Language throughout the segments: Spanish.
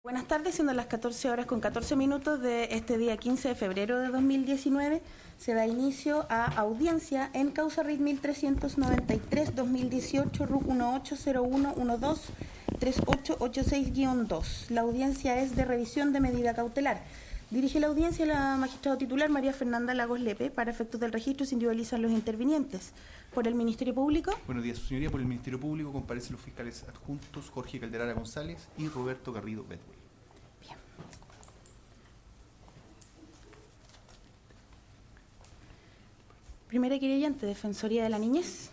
Buenas tardes, siendo las 14 horas con 14 minutos de este día 15 de febrero de 2019, se da inicio a audiencia en causa RIT 1393-2018, RUC 1801123886-2. La audiencia es de revisión de medida cautelar. Dirige la audiencia la magistrada titular María Fernanda Lagos Lepe. Para efectos del registro se individualizan los intervinientes. Por el Ministerio Público. Buenos días, su señoría. Por el Ministerio Público comparecen los fiscales adjuntos Jorge Calderara González y Roberto Garrido Bedwell. Bien. Primera querellante, Defensoría de la Niñez.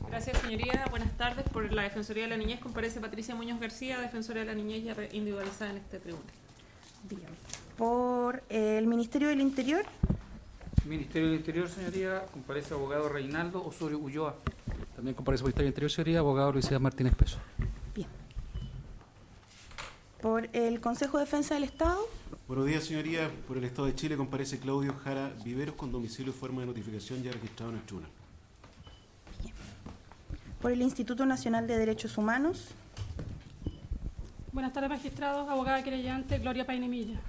Gracias, señoría. Buenas tardes. Por la Defensoría de la Niñez comparece Patricia Muñoz García, Defensora de la Niñez ya individualizada en este tribunal. Bien. Por el Ministerio del Interior. Ministerio del Interior, señoría, comparece abogado Reinaldo Osorio Ulloa. También comparece por el Ministerio del Interior, señoría, abogado Luis Martínez Peso. Bien. Por el Consejo de Defensa del Estado. Buenos días, señoría. Por el Estado de Chile comparece Claudio Jara Viveros con domicilio y forma de notificación ya registrado en el tribunal. Bien. Por el Instituto Nacional de Derechos Humanos. Buenas tardes, magistrados. Abogada querellante Gloria Painemilla.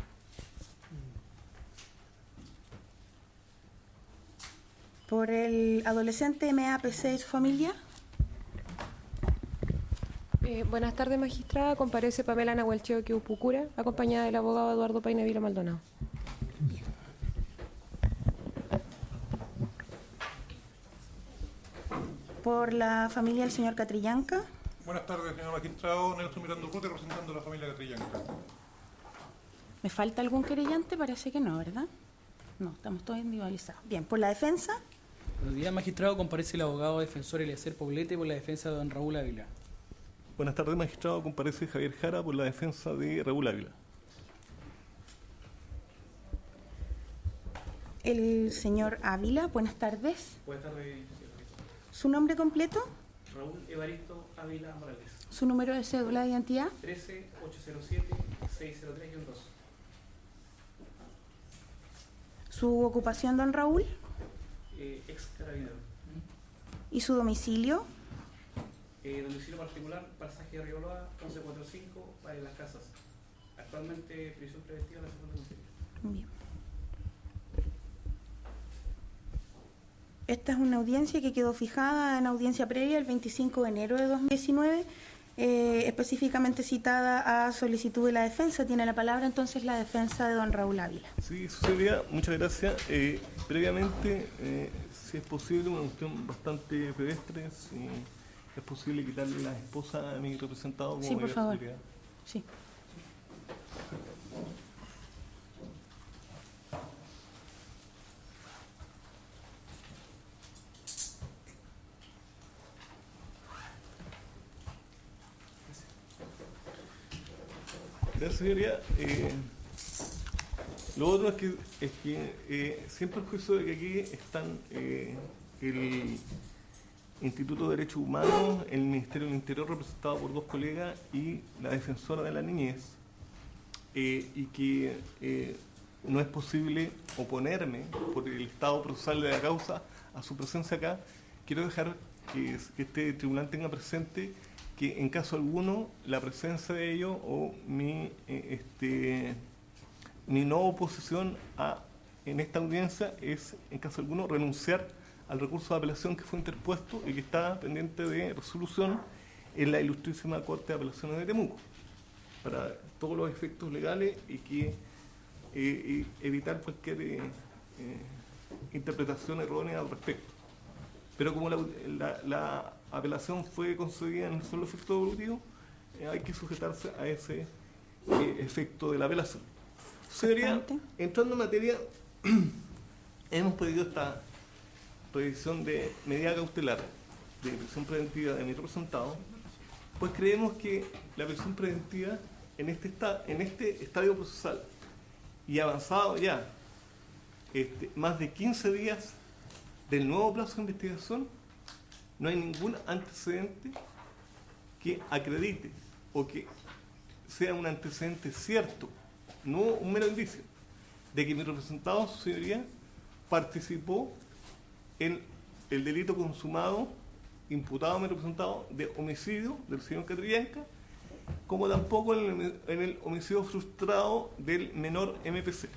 Por el adolescente MAPC y su familia. Buenas tardes, magistrada. Comparece Pamela Nahuelcheo Pucura, acompañada del abogado Eduardo Painevila Maldonado. Bien. Por la familia del señor Catrillanca. Buenas tardes, señor magistrado. Nelson Miranda Urrutia, representando a la familia Catrillanca. ¿Me falta algún querellante? Parece que no, ¿verdad? No, estamos todos individualizados. Bien, por la defensa. Buenos días, magistrado. Comparece el abogado defensor Eliezer Poblete por la defensa de don Raúl Ávila. Buenas tardes, magistrado. Comparece Javier Jara por la defensa de Raúl Ávila. El señor Ávila, buenas tardes. Buenas tardes. ¿Su nombre completo? Raúl Evaristo Ávila Morales. ¿Su número de cédula de identidad? 13-807-603-2. ¿Su ocupación, don Raúl? Ex carabinero. ¿Y su domicilio? Domicilio particular, pasaje de Rioloa, 1145, para las casas. Actualmente prisión preventiva en la segunda domicilio. Bien. Esta es una audiencia que quedó fijada en audiencia previa el 25 de enero de 2019, específicamente citada a solicitud de la defensa. Tiene la palabra entonces la defensa de don Raúl Ávila. Sí, su señoría, muchas gracias. Previamente, si es posible, una cuestión bastante pedestre, si es posible quitarle la esposa a mi representado. Como sí, por favor. Sí. Gracias, señoría. Lo otro es que siempre el juicio de que aquí están el Instituto de Derechos Humanos, el Ministerio del Interior representado por dos colegas y la Defensora de la Niñez, y que no es posible oponerme por el estado procesal de la causa a su presencia acá. Quiero dejar que este tribunal tenga presente que en caso alguno la presencia de ellos o mi no oposición en esta audiencia es, en caso alguno, renunciar al recurso de apelación que fue interpuesto y que está pendiente de resolución en la Ilustrísima Corte de Apelaciones de Temuco, para todos los efectos legales y que evitar cualquier interpretación errónea al respecto. Pero como la apelación fue concedida en el solo efecto devolutivo, hay que sujetarse a ese efecto de la apelación. Señoría, entrando en materia, hemos pedido esta revisión de medida cautelar de prisión preventiva de mi representado, pues creemos que la prisión preventiva en este estadio procesal y avanzado ya más de 15 días del nuevo plazo de investigación, no hay ningún antecedente que acredite o que sea un antecedente cierto, no un mero indicio, de que mi representado, su señoría, participó en el delito consumado, imputado a mi representado, de homicidio del señor Catrillanca, como tampoco en el homicidio frustrado del menor MPC.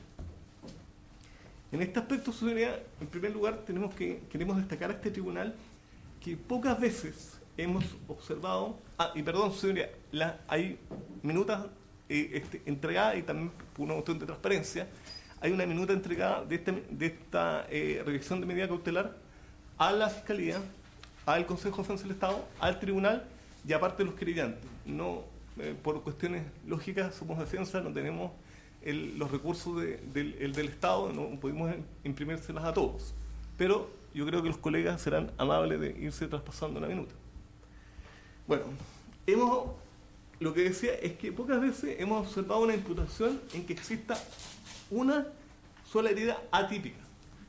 En este aspecto, su señoría, en primer lugar, queremos destacar a este tribunal que pocas veces hemos observado, su señoría, hay minutas entregadas y también por una cuestión de transparencia, hay una minuta entregada de esta revisión de medida cautelar a la Fiscalía, al Consejo de Defensa del Estado, al tribunal y aparte de los querellantes. No, por cuestiones lógicas, somos defensa, no tenemos los recursos del Estado, no podemos imprimírselas a todos. Pero yo creo que los colegas serán amables de irse traspasando la minuta. Bueno, lo que decía es que pocas veces hemos observado una imputación en que exista una sola herida atípica,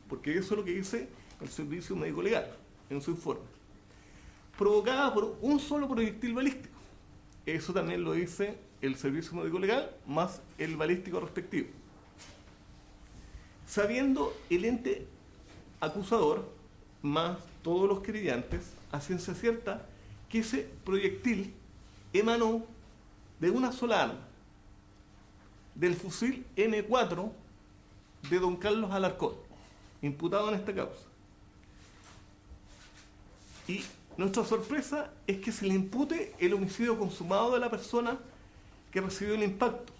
porque eso es lo que dice el Servicio Médico Legal en su informe, provocada por un solo proyectil balístico. Eso también lo dice el Servicio Médico Legal más el balístico respectivo. Sabiendo el ente acusador más todos los querellantes a ciencia cierta que ese proyectil emanó de una sola arma, del fusil M4 de don Carlos Alarcón, imputado en esta causa. Y nuestra sorpresa es que se le impute el homicidio consumado de la persona que recibió el impacto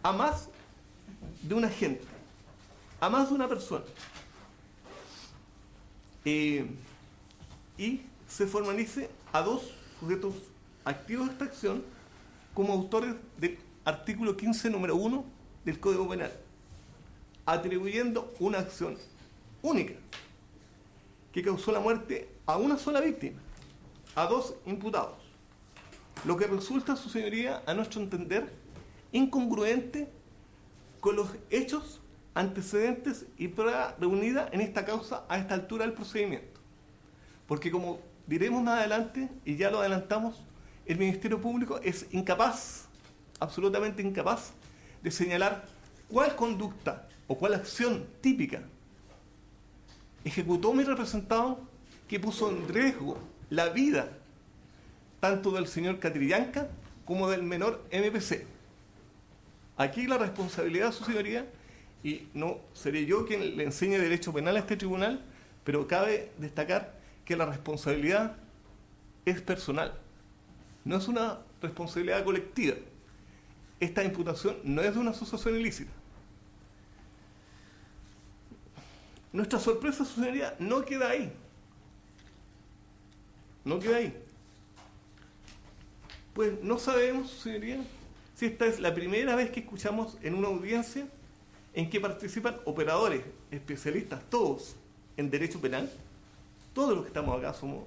a más de un agente, a más de una persona. Y se formalice a dos sujetos activos de esta acción como autores del artículo 15, número 1 del Código Penal, atribuyendo una acción única que causó la muerte a una sola víctima, a dos imputados, lo que resulta, su señoría, a nuestro entender, incongruente con los hechos, antecedentes y prueba reunida en esta causa a esta altura del procedimiento. Porque como diremos más adelante, y ya lo adelantamos, el Ministerio Público es incapaz, absolutamente incapaz, de señalar cuál conducta o cuál acción típica ejecutó mi representado que puso en riesgo la vida tanto del señor Catrillanca como del menor MPC. Aquí la responsabilidad, su señoría, y no seré yo quien le enseñe derecho penal a este tribunal, pero cabe destacar que la responsabilidad es personal, no es una responsabilidad colectiva. Esta imputación no es de una asociación ilícita. Nuestra sorpresa, su señoría, no queda ahí. No queda ahí. Pues no sabemos, su señoría, si esta es la primera vez que escuchamos en una audiencia en que participan operadores, especialistas, todos en derecho penal. Todos los que estamos acá somos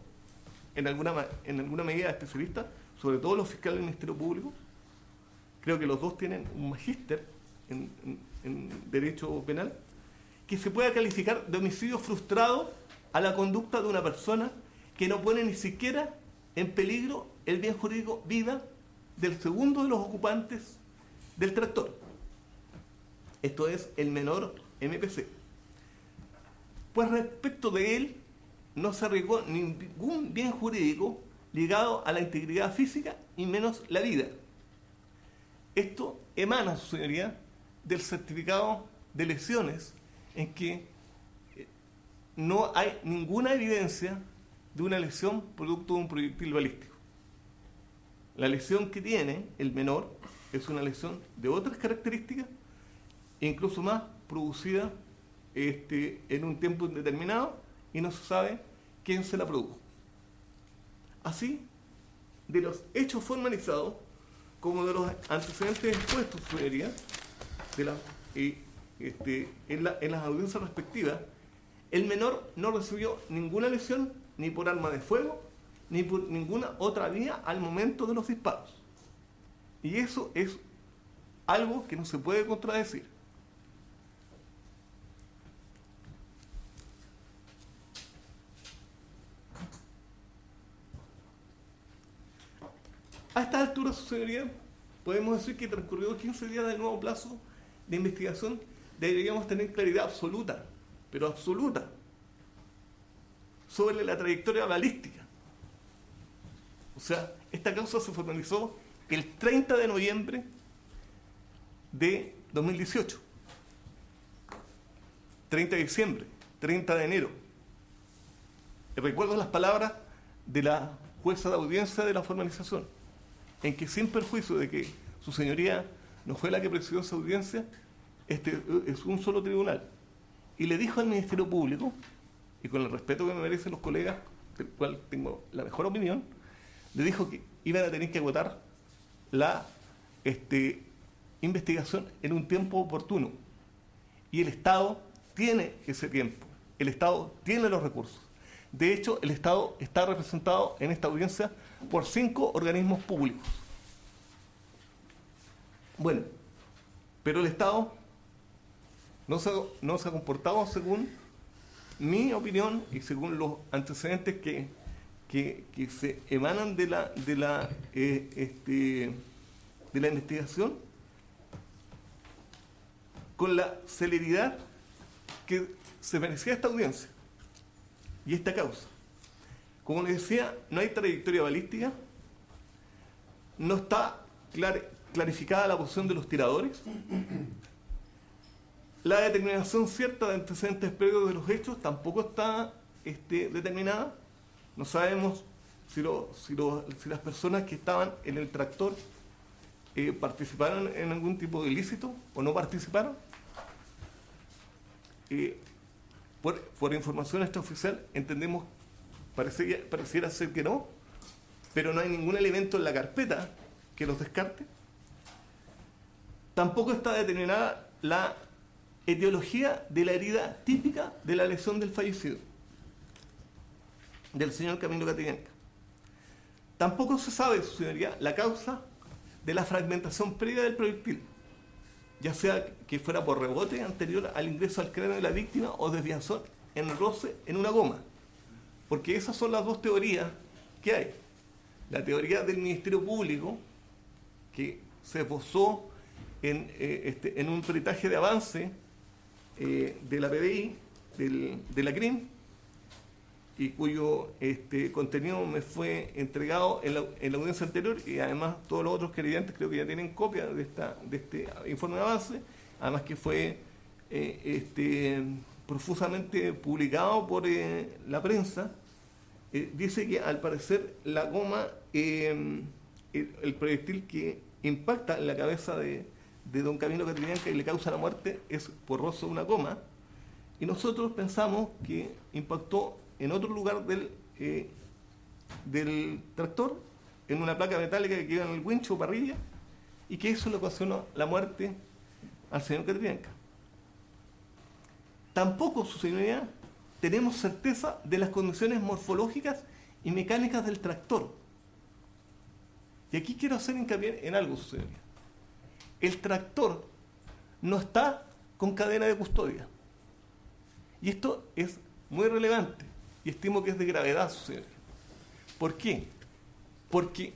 en alguna medida especialistas, sobre todo los fiscales del Ministerio Público. Creo que los dos tienen un magíster en derecho penal, que se pueda calificar de homicidio frustrado a la conducta de una persona que no pone ni siquiera en peligro el bien jurídico vida del segundo de los ocupantes del tractor. Esto es el menor MPC. Pues respecto de él no se arriesgó ningún bien jurídico ligado a la integridad física y menos la vida. Esto emana, su señoría, del certificado de lesiones en que no hay ninguna evidencia de una lesión producto de un proyectil balístico. La lesión que tiene el menor es una lesión de otras características, e incluso más producida en un tiempo indeterminado, y no se sabe quién se la produjo. Así, de los hechos formalizados, como de los antecedentes expuestos, señoría, en las audiencias respectivas, el menor no recibió ninguna lesión ni por arma de fuego ni por ninguna otra vía al momento de los disparos. Y eso es algo que no se puede contradecir. A esta altura, su señoría, podemos decir que transcurridos 15 días del nuevo plazo de investigación, deberíamos tener claridad absoluta, pero absoluta, sobre la trayectoria balística. O sea, esta causa se formalizó el 30 de noviembre de 2018. 30 de diciembre, 30 de enero. Recuerdo las palabras de la jueza de audiencia de la formalización, en que sin perjuicio de que su señoría no fue la que presidió esa audiencia, este es un solo tribunal. Y le dijo al Ministerio Público, y con el respeto que me merecen los colegas, del cual tengo la mejor opinión, le dijo que iban a tener que agotar la investigación en un tiempo oportuno. Y el Estado tiene ese tiempo, el Estado tiene los recursos. De hecho, el Estado está representado en esta audiencia por 5 organismos públicos. Bueno, pero el Estado no se ha comportado según mi opinión y según los antecedentes que se emanan de la investigación, con la celeridad que se merecía esta audiencia y esta causa. Como les decía, no hay trayectoria balística, no está clarificada la posición de los tiradores, la determinación cierta de antecedentes previos de los hechos tampoco está determinada. No sabemos si las personas que estaban en el tractor participaron en algún tipo de ilícito o no participaron. Por información extraoficial entendemos, pareciera ser que no, pero no hay ningún elemento en la carpeta que los descarte. Tampoco está determinada la etiología de la herida típica de la lesión del fallecido, del señor Camilo Catrillanca. Tampoco se sabe, su señoría, la causa de la fragmentación previa del proyectil, ya sea que fuera por rebote anterior al ingreso al cráneo de la víctima o desviación en el roce en una goma, porque esas son las dos teorías que hay. La teoría del Ministerio Público, que se esbozó en un peritaje de avance de la PDI, de la CRIM, y cuyo contenido me fue entregado en la audiencia anterior, y además todos los otros querellantes creo que ya tienen copia de este informe de avance, además que fue profusamente publicado por la prensa. Dice que al parecer la goma, el proyectil que impacta en la cabeza de don Camilo Catrillanca y le causa la muerte es por roce de una goma, y nosotros pensamos que impactó en otro lugar del tractor, en una placa metálica que queda en el wincho o parrilla, y que eso le ocasionó la muerte al señor Catrillanca. Tampoco, su señoría, tenemos certeza de las condiciones morfológicas y mecánicas del tractor. Y aquí quiero hacer hincapié en algo, su señoría. El tractor no está con cadena de custodia. Y esto es muy relevante y estimo que es de gravedad, su señoría. ¿Por qué? Porque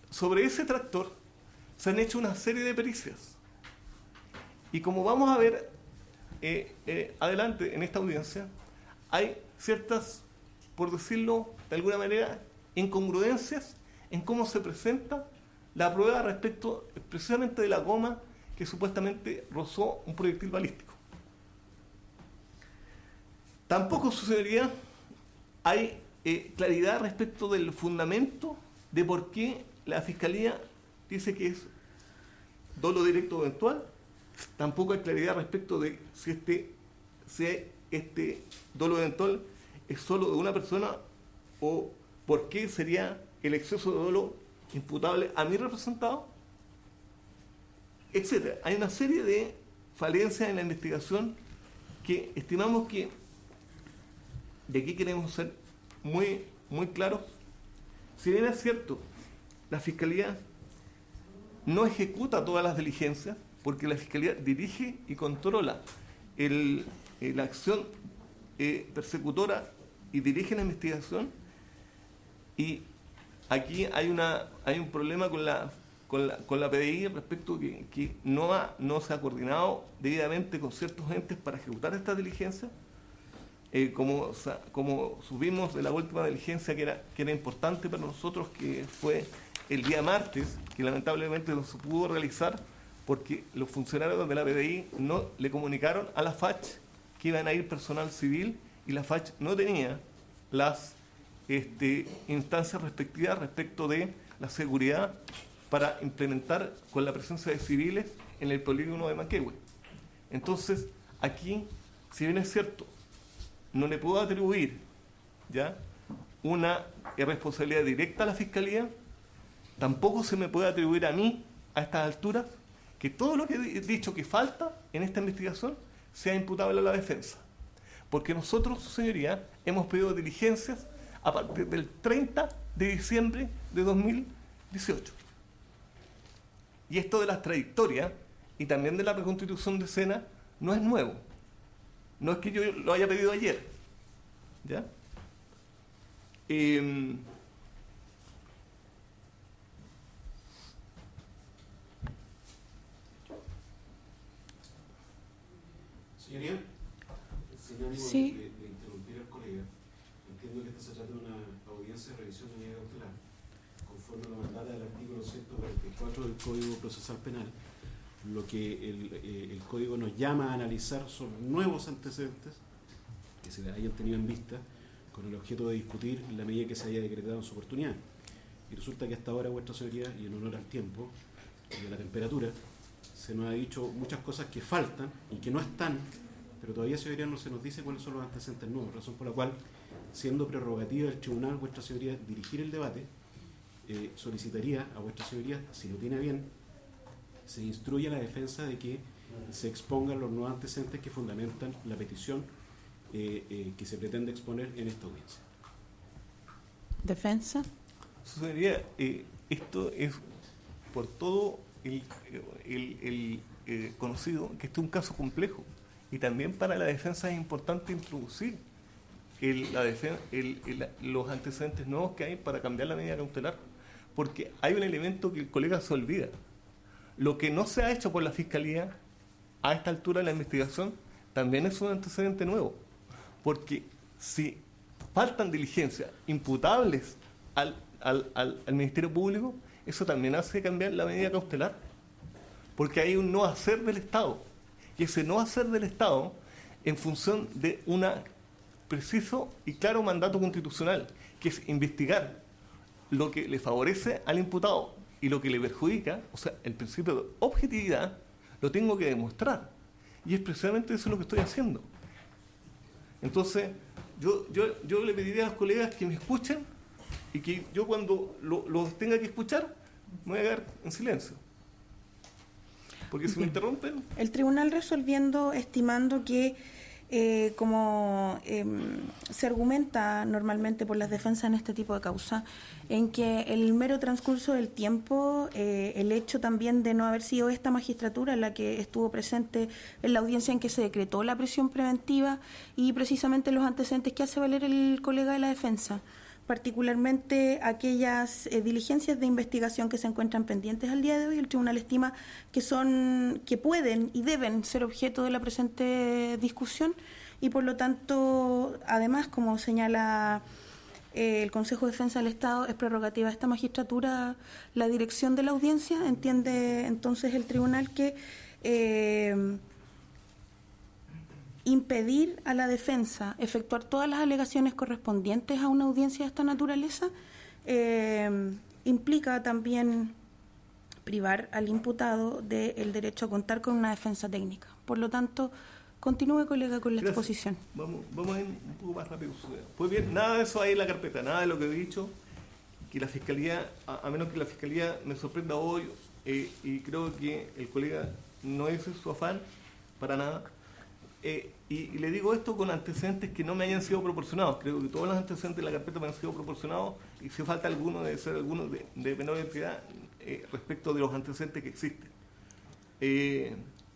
sobre ese tractor se han hecho una serie de pericias. Y como vamos a ver adelante en esta audiencia, hay ciertas, por decirlo de alguna manera, incongruencias en cómo se presenta la prueba respecto precisamente de la goma que supuestamente rozó un proyectil balístico. Tampoco, su señoría, hay claridad respecto del fundamento de por qué la Fiscalía dice que es dolo directo o eventual. Tampoco hay claridad respecto de si este dolo eventual es solo de una persona o por qué sería el exceso de dolo imputable a mi representado, etcétera. Hay una serie de falencias en la investigación que estimamos que, de aquí queremos ser muy, muy claros. Si bien es cierto, la Fiscalía no ejecuta todas las diligencias, porque la Fiscalía dirige y controla la acción persecutora y dirige la investigación, y aquí hay un problema con la PDI respecto que no se ha coordinado debidamente con ciertos entes para ejecutar estas diligencias, como subimos de la última diligencia que era importante para nosotros, que fue el día martes, que lamentablemente no se pudo realizar porque los funcionarios de la PDI no le comunicaron a la FACH que iban a ir personal civil y la FACH no tenía las instancias respectivas respecto de la seguridad para implementar con la presencia de civiles en el polígono de Manquehue. Entonces, aquí, si bien es cierto, no le puedo atribuir ya una responsabilidad directa a la Fiscalía, tampoco se me puede atribuir a mí, a estas alturas, que todo lo que he dicho que falta en esta investigación sea imputable a la defensa. Porque nosotros, su señoría, hemos pedido diligencias a partir del 30 de diciembre de 2018. Y esto de las trayectorias y también de la reconstitución de escena no es nuevo. No es que yo lo haya pedido ayer. ¿Ya? Señoría, sin ánimo Sí. de interrumpir al colega, entiendo que esta se trata de una audiencia de revisión de medida cautelar, conforme a la mandata del artículo 144 del Código Procesal Penal. Lo que el Código nos llama a analizar son nuevos antecedentes que se hayan tenido en vista con el objeto de discutir la medida que se haya decretado en su oportunidad. Y resulta que hasta ahora, vuestra señoría, y en honor al tiempo y a la temperatura, se nos ha dicho muchas cosas que faltan y que no están, pero todavía, señoría, no se nos dice cuáles son los antecedentes nuevos, razón por la cual, siendo prerrogativa del tribunal, vuestra señoría, dirigir el debate, solicitaría a vuestra señoría, si lo tiene bien, se instruye a la defensa de que se expongan los nuevos antecedentes que fundamentan la petición que se pretende exponer en esta audiencia. ¿Defensa? Su señoría, esto es por todo el conocido que este es un caso complejo y también para la defensa es importante introducir los antecedentes nuevos que hay para cambiar la medida cautelar, porque hay un elemento que el colega se olvida. Lo que no se ha hecho por la Fiscalía a esta altura de la investigación también es un antecedente nuevo, porque si faltan diligencias imputables al Ministerio Público, eso también hace cambiar la medida cautelar, porque hay un no hacer del Estado, y ese no hacer del Estado en función de un preciso y claro mandato constitucional, que es investigar lo que le favorece al imputado y lo que le perjudica, o sea, el principio de objetividad, lo tengo que demostrar, y es precisamente eso lo que estoy haciendo. Entonces, yo le pediría a los colegas que me escuchen y que yo cuando los tenga que escuchar me voy a quedar en silencio. Porque si me interrumpen... El tribunal resolviendo, estimando que como se argumenta normalmente por las defensas en este tipo de causa, en que el mero transcurso del tiempo, el hecho también de no haber sido esta magistratura la que estuvo presente en la audiencia en que se decretó la prisión preventiva y precisamente los antecedentes que hace valer el colega de la defensa, particularmente aquellas diligencias de investigación que se encuentran pendientes al día de hoy, el tribunal estima que pueden y deben ser objeto de la presente discusión y por lo tanto, además, como señala el Consejo de Defensa del Estado, es prerrogativa de esta magistratura la dirección de la audiencia. Entiende entonces el tribunal que impedir a la defensa efectuar todas las alegaciones correspondientes a una audiencia de esta naturaleza implica también privar al imputado del derecho a contar con una defensa técnica. Por lo tanto, continúe, colega, con la exposición. Vamos a ir un poco más rápido. Pues bien, nada de eso hay en la carpeta, nada de lo que he dicho, que la Fiscalía, a menos que la Fiscalía me sorprenda hoy, y creo que el colega no es su afán, para nada. Y le digo esto con antecedentes que no me hayan sido proporcionados. Creo que todos los antecedentes de la carpeta me han sido proporcionados y si falta alguno, debe ser alguno de menor entidad respecto de los antecedentes que existen.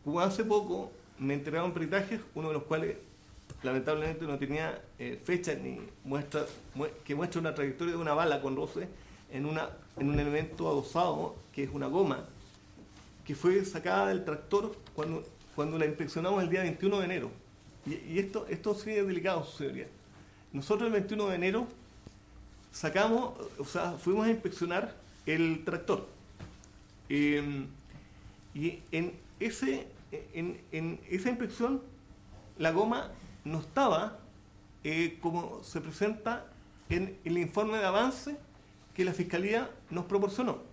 Como hace poco me entregaron peritajes, uno de los cuales lamentablemente no tenía fecha ni que muestra una trayectoria de una bala con roce en un elemento adosado, que es una goma, que fue sacada del tractor cuando la inspeccionamos el día 21 de enero. Y esto sí es delicado, su señoría. Nosotros el 21 de enero fuimos a inspeccionar el tractor. Y en esa inspección la goma no estaba como se presenta en el informe de avance que la Fiscalía nos proporcionó.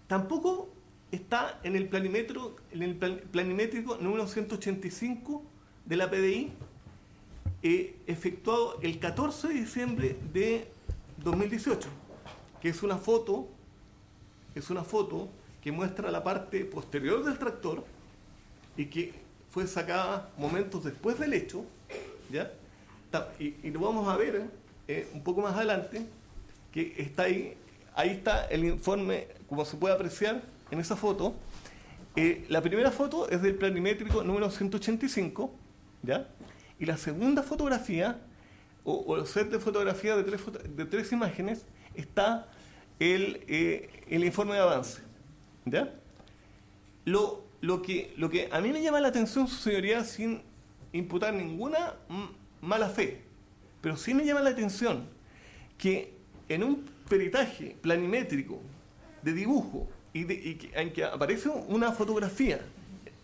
Tampoco está en el planimétrico número 185 de la PDI, efectuado el 14 de diciembre de 2018, que es una foto que muestra la parte posterior del tractor y que fue sacada momentos después del hecho, ¿ya? Y lo vamos a ver un poco más adelante, que está ahí está el informe, como se puede apreciar en esa foto. La primera foto es del planimétrico número 185, ¿ya? Y la segunda fotografía, o el set de fotografía de tres imágenes, está el informe de avance, ¿ya? Lo que a mí me llama la atención, su señoría, sin imputar ninguna mala fe, pero sí me llama la atención que en un peritaje planimétrico de dibujo en que aparece una fotografía,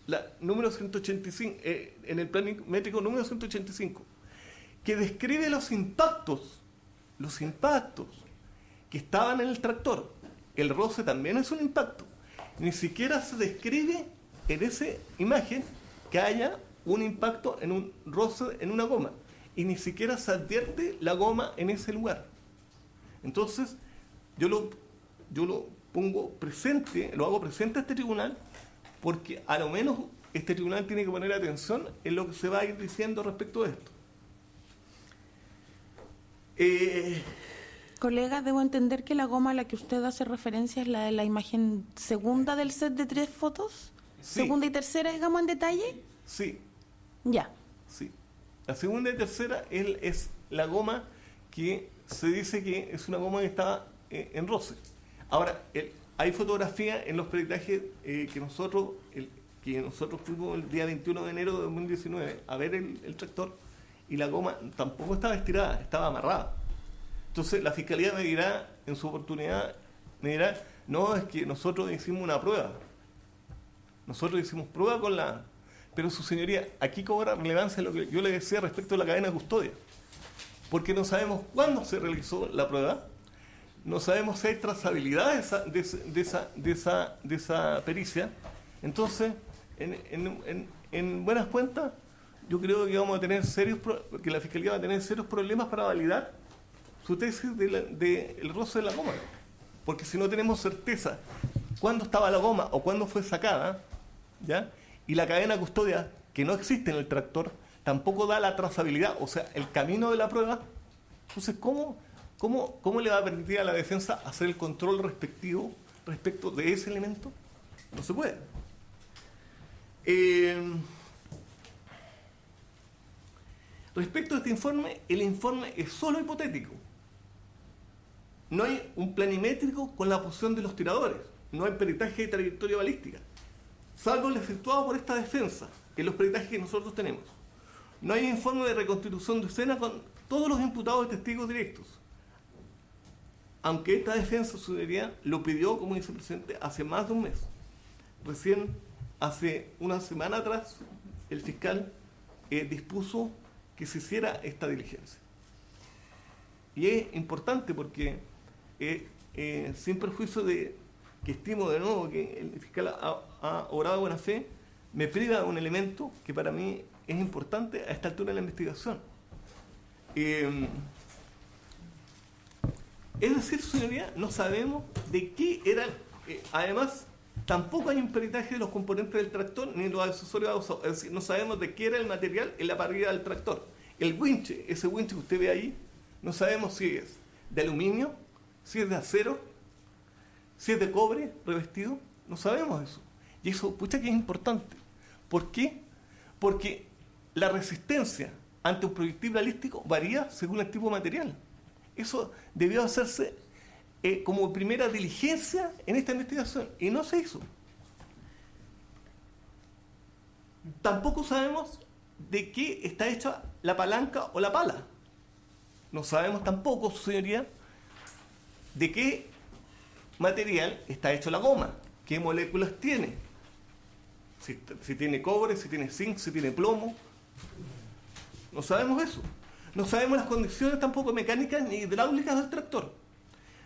la número 185, en el planimétrico número 185, que describe los impactos que estaban en el tractor. El roce también es un impacto. Ni siquiera se describe en esa imagen que haya un impacto en un roce en una goma, y ni siquiera se advierte la goma en ese lugar. Entonces, yo lo pongo presente, lo hago presente a este tribunal, porque a lo menos este tribunal tiene que poner atención en lo que se va a ir diciendo respecto de esto. Colega, debo entender que la goma a la que usted hace referencia es la de la imagen segunda del set de 3 fotos. Sí. ¿Segunda y tercera, digamos, en detalle? Sí. Ya. Sí. La segunda y tercera es la goma que se dice que es una goma que está en roce. Ahora, hay fotografía en los peritajes que nosotros fuimos el día 21 de enero de 2019 a ver el tractor, y la goma tampoco estaba estirada, estaba amarrada. Entonces la Fiscalía me dirá, en su oportunidad, no, es que nosotros hicimos una prueba. Nosotros hicimos prueba con la... Pero su señoría, aquí cobra relevancia lo que yo le decía respecto a la cadena de custodia. Porque no sabemos cuándo se realizó la prueba, no sabemos si hay trazabilidad de esa pericia. Entonces, en buenas cuentas, yo creo que vamos a tener que la Fiscalía va a tener serios problemas para validar su tesis del roce de la goma. Porque si no tenemos certeza cuándo estaba la goma o cuándo fue sacada, ¿ya? Y la cadena de custodia, que no existe en el tractor, tampoco da la trazabilidad, o sea, el camino de la prueba. Entonces, ¿cómo le va a permitir a la defensa hacer el control respectivo respecto de ese elemento? No se puede. Respecto a este informe, el informe es solo hipotético. No hay un planimétrico con la posición de los tiradores, no hay peritaje de trayectoria balística, salvo el efectuado por esta defensa, en los peritajes que nosotros tenemos. No hay informe de reconstitución de escena con todos los imputados y testigos directos. Aunque esta defensa, su señoría, lo pidió como vicepresidente hace más de un mes. Recién, hace una semana atrás, el fiscal dispuso que se hiciera esta diligencia. Y es importante porque, sin perjuicio de que estimo de nuevo que el fiscal ha obrado de buena fe, me priva de un elemento que para mí es importante a esta altura de la investigación. Es decir, su señoría, no sabemos de qué era, además, tampoco hay un peritaje de los componentes del tractor ni de los accesorios adosados. Es decir, no sabemos de qué era el material en la parrilla del tractor. El winche, ese winche que usted ve ahí, no sabemos si es de aluminio, si es de acero, si es de cobre revestido, no sabemos eso. Y eso, pucha, que es importante. ¿Por qué? Porque la resistencia ante un proyectil balístico varía según el tipo de material. Eso debió hacerse como primera diligencia en esta investigación, y no se hizo. Tampoco sabemos de qué está hecha la palanca o la pala. No sabemos tampoco, su señoría, de qué material está hecho la goma, qué moléculas tiene, si tiene cobre, si tiene zinc, si tiene plomo. No sabemos eso. No sabemos las condiciones tampoco mecánicas ni hidráulicas del tractor.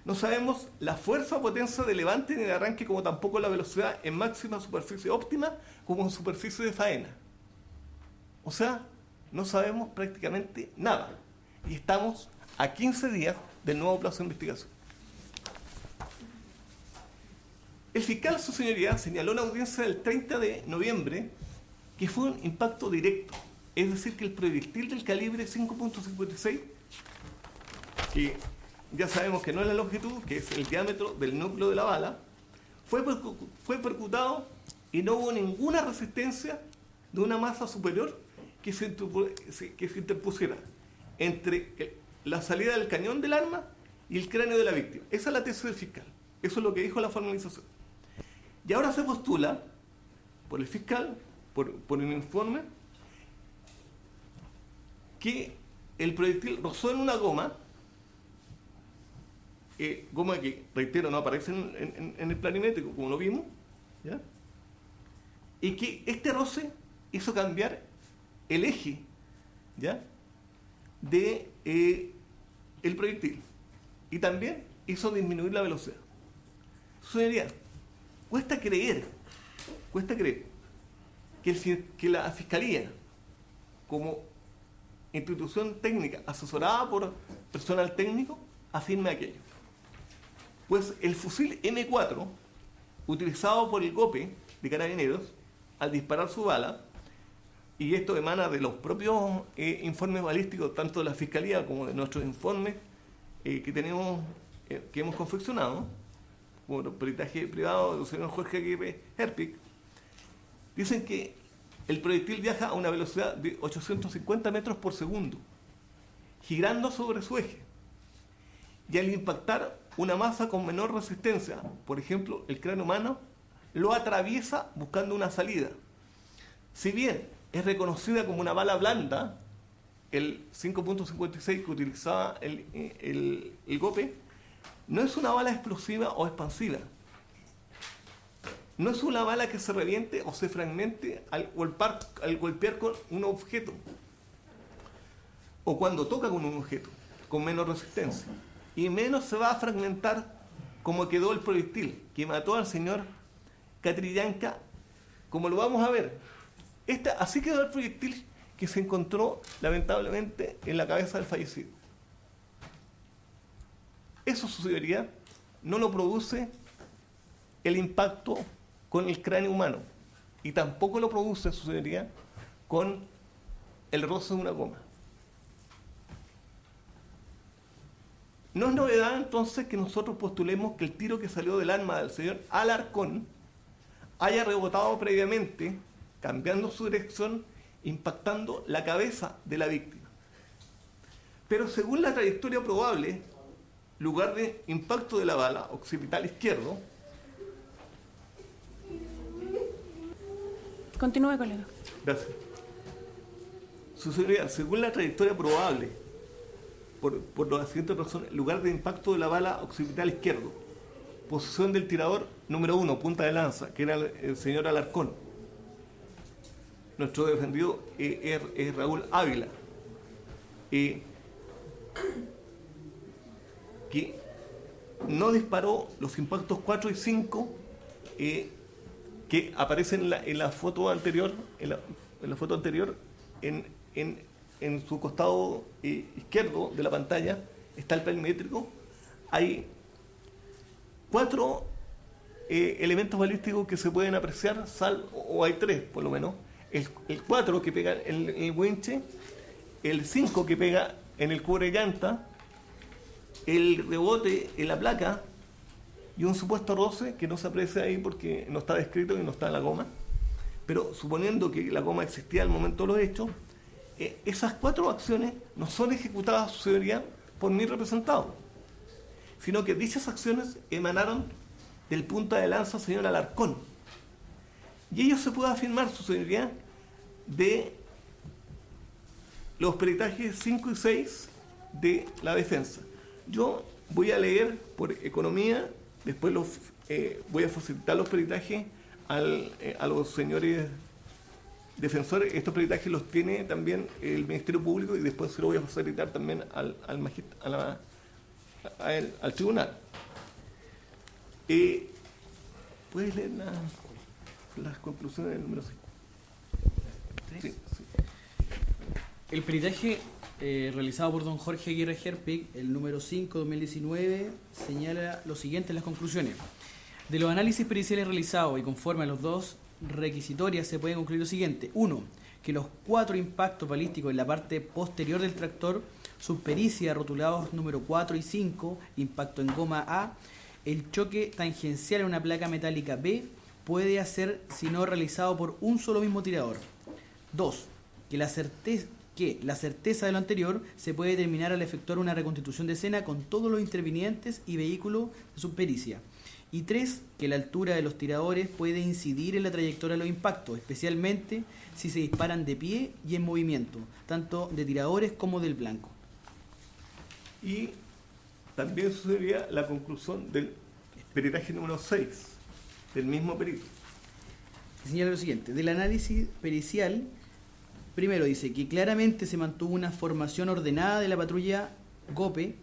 No sabemos la fuerza o potencia de levante ni de arranque, como tampoco la velocidad en máxima superficie óptima como en superficie de faena. O sea, no sabemos prácticamente nada. Y estamos a 15 días del nuevo plazo de investigación. El fiscal, su señoría, señaló en la audiencia del 30 de noviembre que fue un impacto directo. Es decir, que el proyectil del calibre 5.56, que ya sabemos que no es la longitud, que es el diámetro del núcleo de la bala, fue percutado y no hubo ninguna resistencia de una masa superior que se interpusiera entre la salida del cañón del arma y el cráneo de la víctima. Esa es la tesis del fiscal. Eso es lo que dijo la formalización. Y ahora se postula por el fiscal, por un informe, que el proyectil rozó en una goma que, reitero, no aparece en el planimétrico, como lo vimos, ¿ya? Y que este roce hizo cambiar el eje, ¿ya?, de el proyectil, y también hizo disminuir la velocidad. Señoría, cuesta creer que la Fiscalía, como institución técnica asesorada por personal técnico, afirme aquello. Pues el fusil M4, utilizado por el GOPE de Carabineros, al disparar su bala, y esto emana de los propios informes balísticos, tanto de la Fiscalía como de nuestros informes que hemos confeccionado, por peritaje privado del señor Jorge Aguirre Herpich, dicen que el proyectil viaja a una velocidad de 850 metros por segundo, girando sobre su eje. Y al impactar una masa con menor resistencia, por ejemplo, el cráneo humano, lo atraviesa buscando una salida. Si bien es reconocida como una bala blanda, el 5.56 que utilizaba el GOPE, no es una bala explosiva o expansiva. No es una bala que se reviente o se fragmente al golpear con un objeto, o cuando toca con un objeto, con menos resistencia. Y menos se va a fragmentar como quedó el proyectil que mató al señor Catrillanca, como lo vamos a ver. Así quedó el proyectil que se encontró lamentablemente en la cabeza del fallecido. Eso, su señoría, no lo produce el impacto con el cráneo humano, y tampoco lo produce, su señoría, con el roce de una goma. No es novedad entonces que nosotros postulemos que el tiro que salió del arma del señor Alarcón haya rebotado previamente, cambiando su dirección, impactando la cabeza de la víctima. Pero según la trayectoria probable, lugar de impacto de la bala, occipital izquierdo. Continúe, colega. Gracias. Su señoría, según la trayectoria probable, por las siguientes razones: lugar de impacto de la bala, occipital izquierdo. Posición del tirador número 1, punta de lanza, que era el señor Alarcón. Nuestro defendido es Raúl Ávila, que no disparó los impactos 4 y 5 que aparecen en la foto anterior, en su costado izquierdo de la pantalla está el planimétrico. Hay 4 elementos balísticos que se pueden apreciar, o hay 3 por lo menos. El 4 que pega en el winche, el 5 que pega en el cubre llanta, el rebote en la placa y un supuesto roce que no se aprecia ahí porque no está descrito y no está en la goma. Pero suponiendo que la goma existía al momento de los hechos, esas 4 acciones no son ejecutadas, su señoría, por mi representado, sino que dichas acciones emanaron del punta de lanza señor Alarcón. Y ello se puede afirmar, su señoría, de los peritajes 5 y 6 de la defensa. Yo voy a leer por economía, después voy a facilitar los peritajes a los señores defensores. Estos peritajes los tiene también el Ministerio Público y después se los voy a facilitar también al tribunal. ¿Puedes leer las conclusiones del número 5? Sí, sí. El peritaje realizado por don Jorge Aguirre Herpig, el número 5 2019, señala lo siguiente en las conclusiones. De los análisis periciales realizados y conforme a los dos requisitorias se puede concluir lo siguiente. 1. Que los 4 impactos balísticos en la parte posterior del tractor, subpericia rotulados número 4 y 5, impacto en goma A, el choque tangencial en una placa metálica B puede ser si no realizado por un solo mismo tirador. 2. Que la certeza de lo anterior se puede determinar al efectuar una reconstitución de escena con todos los intervinientes y vehículos de subpericia. Y 3. Que la altura de los tiradores puede incidir en la trayectoria de los impactos, especialmente si se disparan de pie y en movimiento, tanto de tiradores como del blanco. Y también sería la conclusión del peritaje número 6, del mismo perito. Señala lo siguiente. Del análisis pericial, primero dice que claramente se mantuvo una formación ordenada de la patrulla GOPE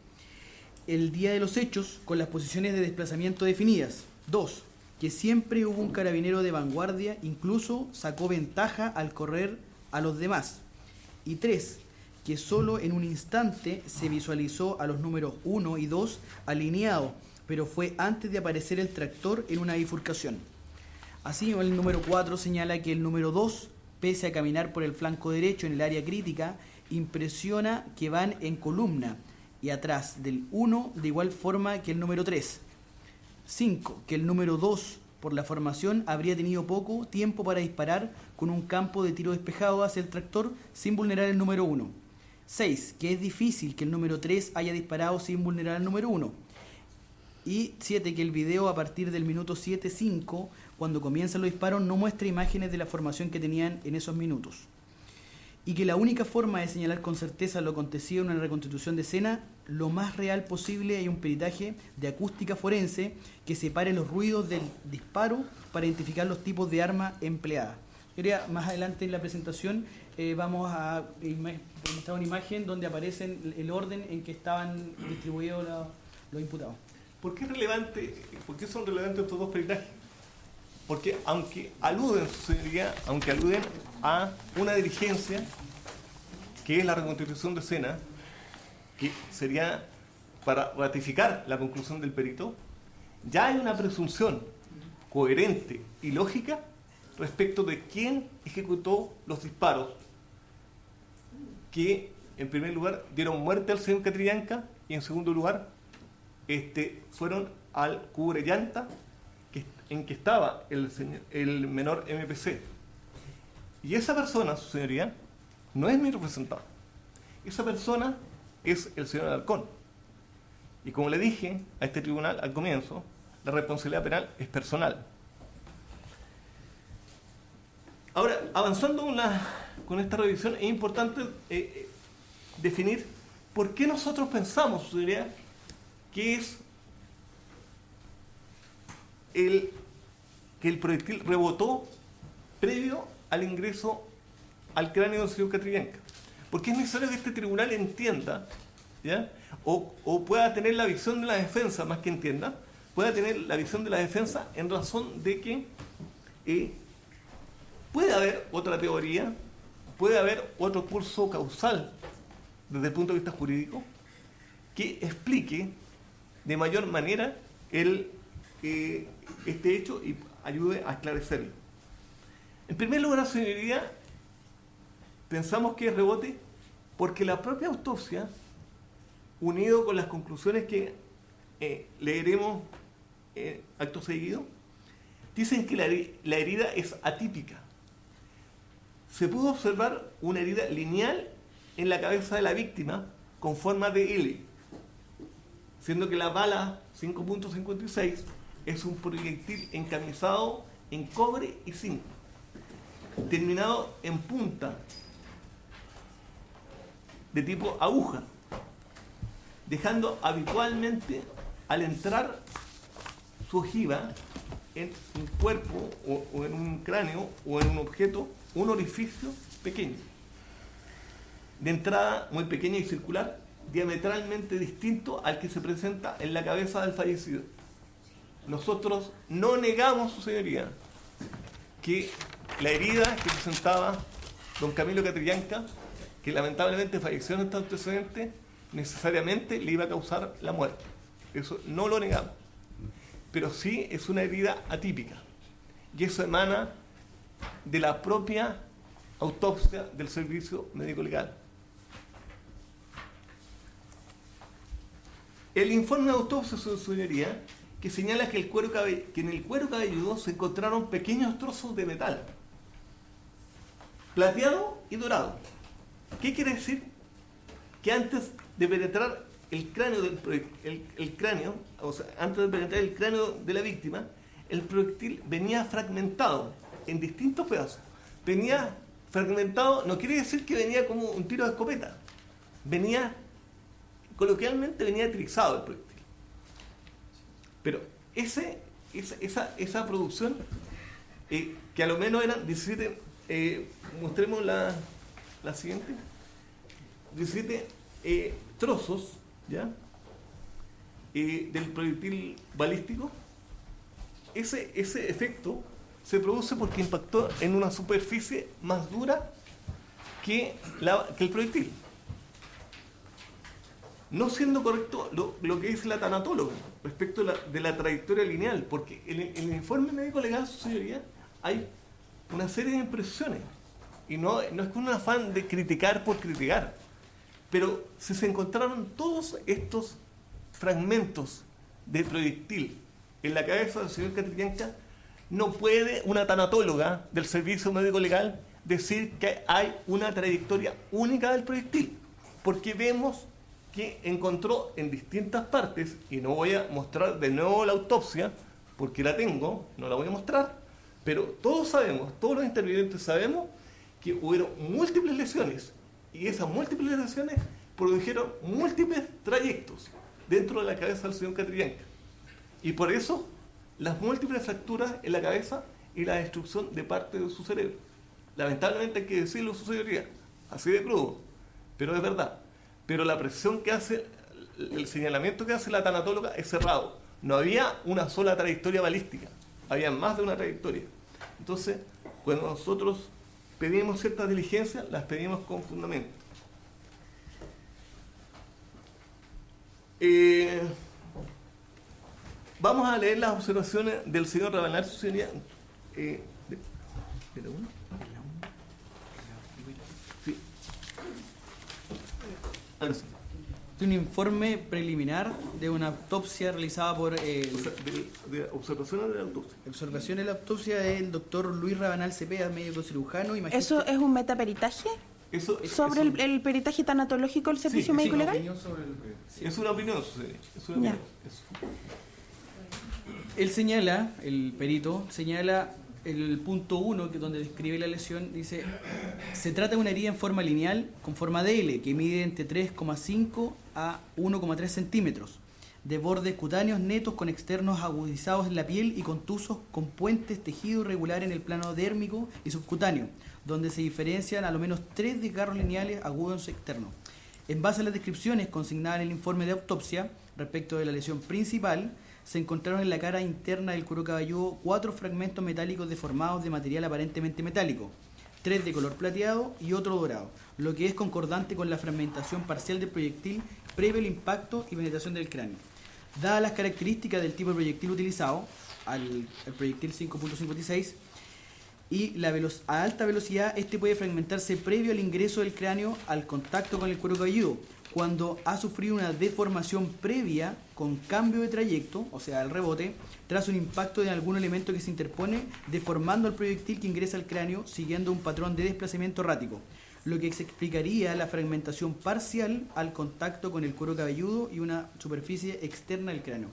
el día de los hechos con las posiciones de desplazamiento definidas. 2. Que siempre hubo un carabinero de vanguardia, incluso sacó ventaja al correr a los demás. Y 3. Que solo en un instante se visualizó a los números 1 y 2 alineados, pero fue antes de aparecer el tractor en una bifurcación. Así, el número 4 señala que el número 2, pese a caminar por el flanco derecho en el área crítica, impresiona que van en columna y atrás del 1 de igual forma que el número 3. 5. Que el número 2, por la formación, habría tenido poco tiempo para disparar con un campo de tiro despejado hacia el tractor sin vulnerar el número 1. 6. Que es difícil que el número 3 haya disparado sin vulnerar el número 1. Y 7. Que el video a partir del minuto 7:5, cuando comienzan los disparos, no muestra imágenes de la formación que tenían en esos minutos. Y que la única forma de señalar con certeza lo acontecido en una reconstitución de escena, lo más real posible, hay un peritaje de acústica forense que separe los ruidos del disparo para identificar los tipos de arma empleada. Más adelante en la presentación vamos a mostrar una imagen donde aparecen el orden en que estaban distribuidos los imputados. ¿Por qué son relevantes estos dos peritajes? Porque aunque aluden a una diligencia que es la reconstitución de escena, que sería para ratificar la conclusión del perito, ya hay una presunción coherente y lógica respecto de quién ejecutó los disparos que, en primer lugar, dieron muerte al señor Catrillanca y, en segundo lugar, fueron al cubrellanta en que estaba el menor MPC. Y esa persona, su señoría, no es mi representante. Esa persona es el señor Alarcón. Y como le dije a este tribunal al comienzo, la responsabilidad penal es personal. Ahora, avanzando con esta revisión, es importante definir por qué nosotros pensamos, su señoría, que es que el proyectil rebotó previo al ingreso al cráneo del señor Catrillanca. Porque es necesario que este tribunal entienda, ¿ya? O pueda tener la visión de la defensa, más que entienda, pueda tener la visión de la defensa en razón de que puede haber otra teoría, puede haber otro curso causal desde el punto de vista jurídico que explique de mayor manera este hecho y ayude a esclarecerlo. En primer lugar, señoría, pensamos que es rebote porque la propia autopsia, unido con las conclusiones que leeremos acto seguido, dicen que la herida es atípica. Se pudo observar una herida lineal en la cabeza de la víctima con forma de L, siendo que la bala 5.56 es un proyectil encamisado en cobre y zinc, terminado en punta de tipo aguja, dejando habitualmente al entrar su ojiva en un cuerpo o en un cráneo o en un objeto, un orificio pequeño, de entrada muy pequeña y circular, diametralmente distinto al que se presenta en la cabeza del fallecido. Nosotros no negamos, su señoría, que la herida que presentaba don Camilo Catrillanca, que lamentablemente falleció en este antecedente, necesariamente le iba a causar la muerte. Eso no lo negamos. Pero sí es una herida atípica. Y eso emana de la propia autopsia del servicio médico legal. El informe de autopsia, su señoría, que señala que en el cuero cabelludo se encontraron pequeños trozos de metal, plateado y dorado. ¿Qué quiere decir? Que antes de penetrar el cráneo, o sea, antes de penetrar el cráneo de la víctima, el proyectil venía fragmentado en distintos pedazos. Venía fragmentado, no quiere decir que venía como un tiro de escopeta. Coloquialmente venía trizado el proyectil. Pero esa producción, que a lo menos eran 17, mostremos la siguiente, 17 trozos, ¿ya? Del proyectil balístico. Ese efecto se produce porque impactó en una superficie más dura que el proyectil. No siendo correcto lo que dice la tanatóloga respecto de la trayectoria lineal, porque en el informe médico legal, su señoría, hay una serie de impresiones, y no es con un afán de criticar por criticar, pero si se encontraron todos estos fragmentos de proyectil en la cabeza del señor Catrillanca, no puede una tanatóloga del servicio médico legal decir que hay una trayectoria única del proyectil, porque vemos que encontró en distintas partes, y no voy a mostrar de nuevo la autopsia, porque la tengo, no la voy a mostrar, pero todos sabemos, todos los intervinientes sabemos que hubieron múltiples lesiones, y esas múltiples lesiones produjeron múltiples trayectos dentro de la cabeza del señor Catrillanca. Y por eso, las múltiples fracturas en la cabeza y la destrucción de parte de su cerebro. Lamentablemente hay que decirlo, su señoría, así de crudo, pero es verdad. Pero la precisión que hace, el señalamiento que hace la tanatóloga es cerrado. No había una sola trayectoria balística, había más de una trayectoria. Entonces, cuando nosotros pedimos ciertas diligencias, las pedimos con fundamento. Vamos a leer las observaciones del señor Rabanal, su señoría. ¿De la 1? Sí. Un informe preliminar de una autopsia realizada por... de observaciones de la autopsia. Observaciones de la autopsia del doctor Luis Rabanal Cepeda, médico cirujano y magíster. ¿Eso es un metaperitaje? ¿Sobre el peritaje tanatológico del servicio médico legal? Es una opinión. Él señala, el perito señala el punto 1, que donde describe la lesión, dice: se trata de una herida en forma lineal con forma de L, que mide entre 3,5 a 1,3 centímetros, de bordes cutáneos netos con externos agudizados en la piel y contusos con puentes tejido irregular en el plano dérmico y subcutáneo, donde se diferencian a lo menos 3 desgarros lineales agudos externos. En base a las descripciones consignadas en el informe de autopsia respecto de la lesión principal, se encontraron en la cara interna del cuero cabelludo 4 fragmentos metálicos deformados de material aparentemente metálico, 3 de color plateado y otro dorado, lo que es concordante con la fragmentación parcial del proyectil previo al impacto y penetración del cráneo. Dadas las características del tipo de proyectil utilizado, el proyectil 5.56, y a alta velocidad, este puede fragmentarse previo al ingreso del cráneo al contacto con el cuero cabelludo, cuando ha sufrido una deformación previa con cambio de trayecto, o sea, el rebote, tras un impacto de algún elemento que se interpone, deformando el proyectil que ingresa al cráneo, siguiendo un patrón de desplazamiento errático, lo que se explicaría la fragmentación parcial al contacto con el cuero cabelludo y una superficie externa del cráneo.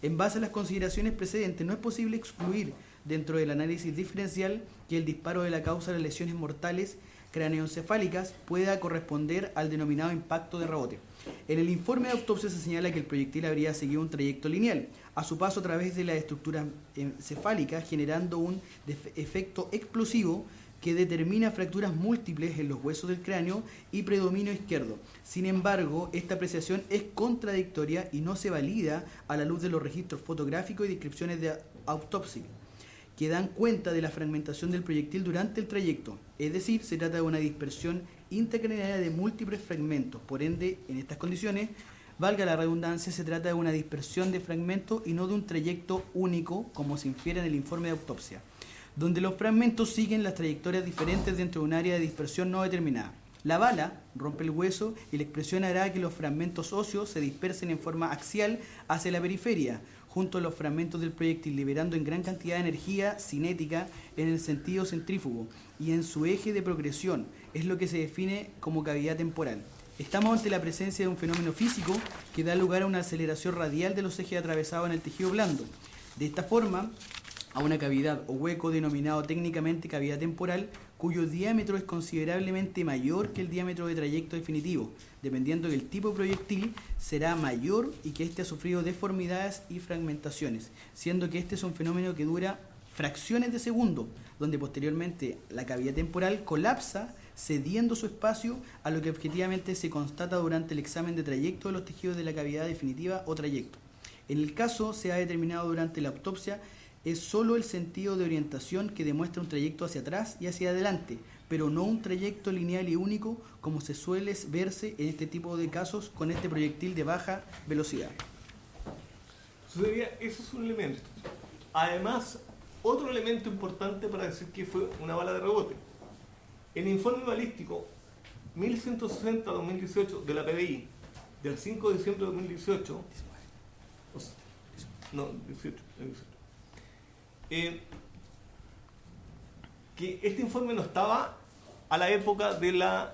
En base a las consideraciones precedentes, no es posible excluir dentro del análisis diferencial que el disparo de la causa de las lesiones mortales cráneoencefálicas pueda corresponder al denominado impacto de rebote. En el informe de autopsia se señala que el proyectil habría seguido un trayecto lineal a su paso a través de la estructura encefálica, generando un efecto explosivo que determina fracturas múltiples en los huesos del cráneo y predominio izquierdo. Sin embargo, esta apreciación es contradictoria y no se valida a la luz de los registros fotográficos y descripciones de autopsia, que dan cuenta de la fragmentación del proyectil durante el trayecto. Es decir, se trata de una dispersión intracraneal de múltiples fragmentos. Por ende, en estas condiciones, valga la redundancia, se trata de una dispersión de fragmentos y no de un trayecto único, como se infiere en el informe de autopsia, donde los fragmentos siguen las trayectorias diferentes dentro de un área de dispersión no determinada. La bala rompe el hueso y la expresión hará que los fragmentos óseos se dispersen en forma axial hacia la periferia, junto a los fragmentos del proyectil, liberando en gran cantidad de energía cinética en el sentido centrífugo y en su eje de progresión. Es lo que se define como cavidad temporal. Estamos ante la presencia de un fenómeno físico que da lugar a una aceleración radial de los ejes atravesados en el tejido blando. De esta forma, a una cavidad o hueco denominado técnicamente cavidad temporal, cuyo diámetro es considerablemente mayor que el diámetro de trayecto definitivo, dependiendo del tipo de proyectil, será mayor y que éste ha sufrido deformidades y fragmentaciones, siendo que este es un fenómeno que dura fracciones de segundo, donde posteriormente la cavidad temporal colapsa, cediendo su espacio a lo que objetivamente se constata durante el examen de trayecto de los tejidos de la cavidad definitiva o trayecto. En el caso se ha determinado durante la autopsia es solo el sentido de orientación que demuestra un trayecto hacia atrás y hacia adelante, pero no un trayecto lineal y único como se suele verse en este tipo de casos con este proyectil de baja velocidad. Eso es un elemento. Además, otro elemento importante para decir que fue una bala de rebote. El informe balístico 1160-2018 de la PDI del 5 de diciembre de 2018, que este informe no estaba a la época de la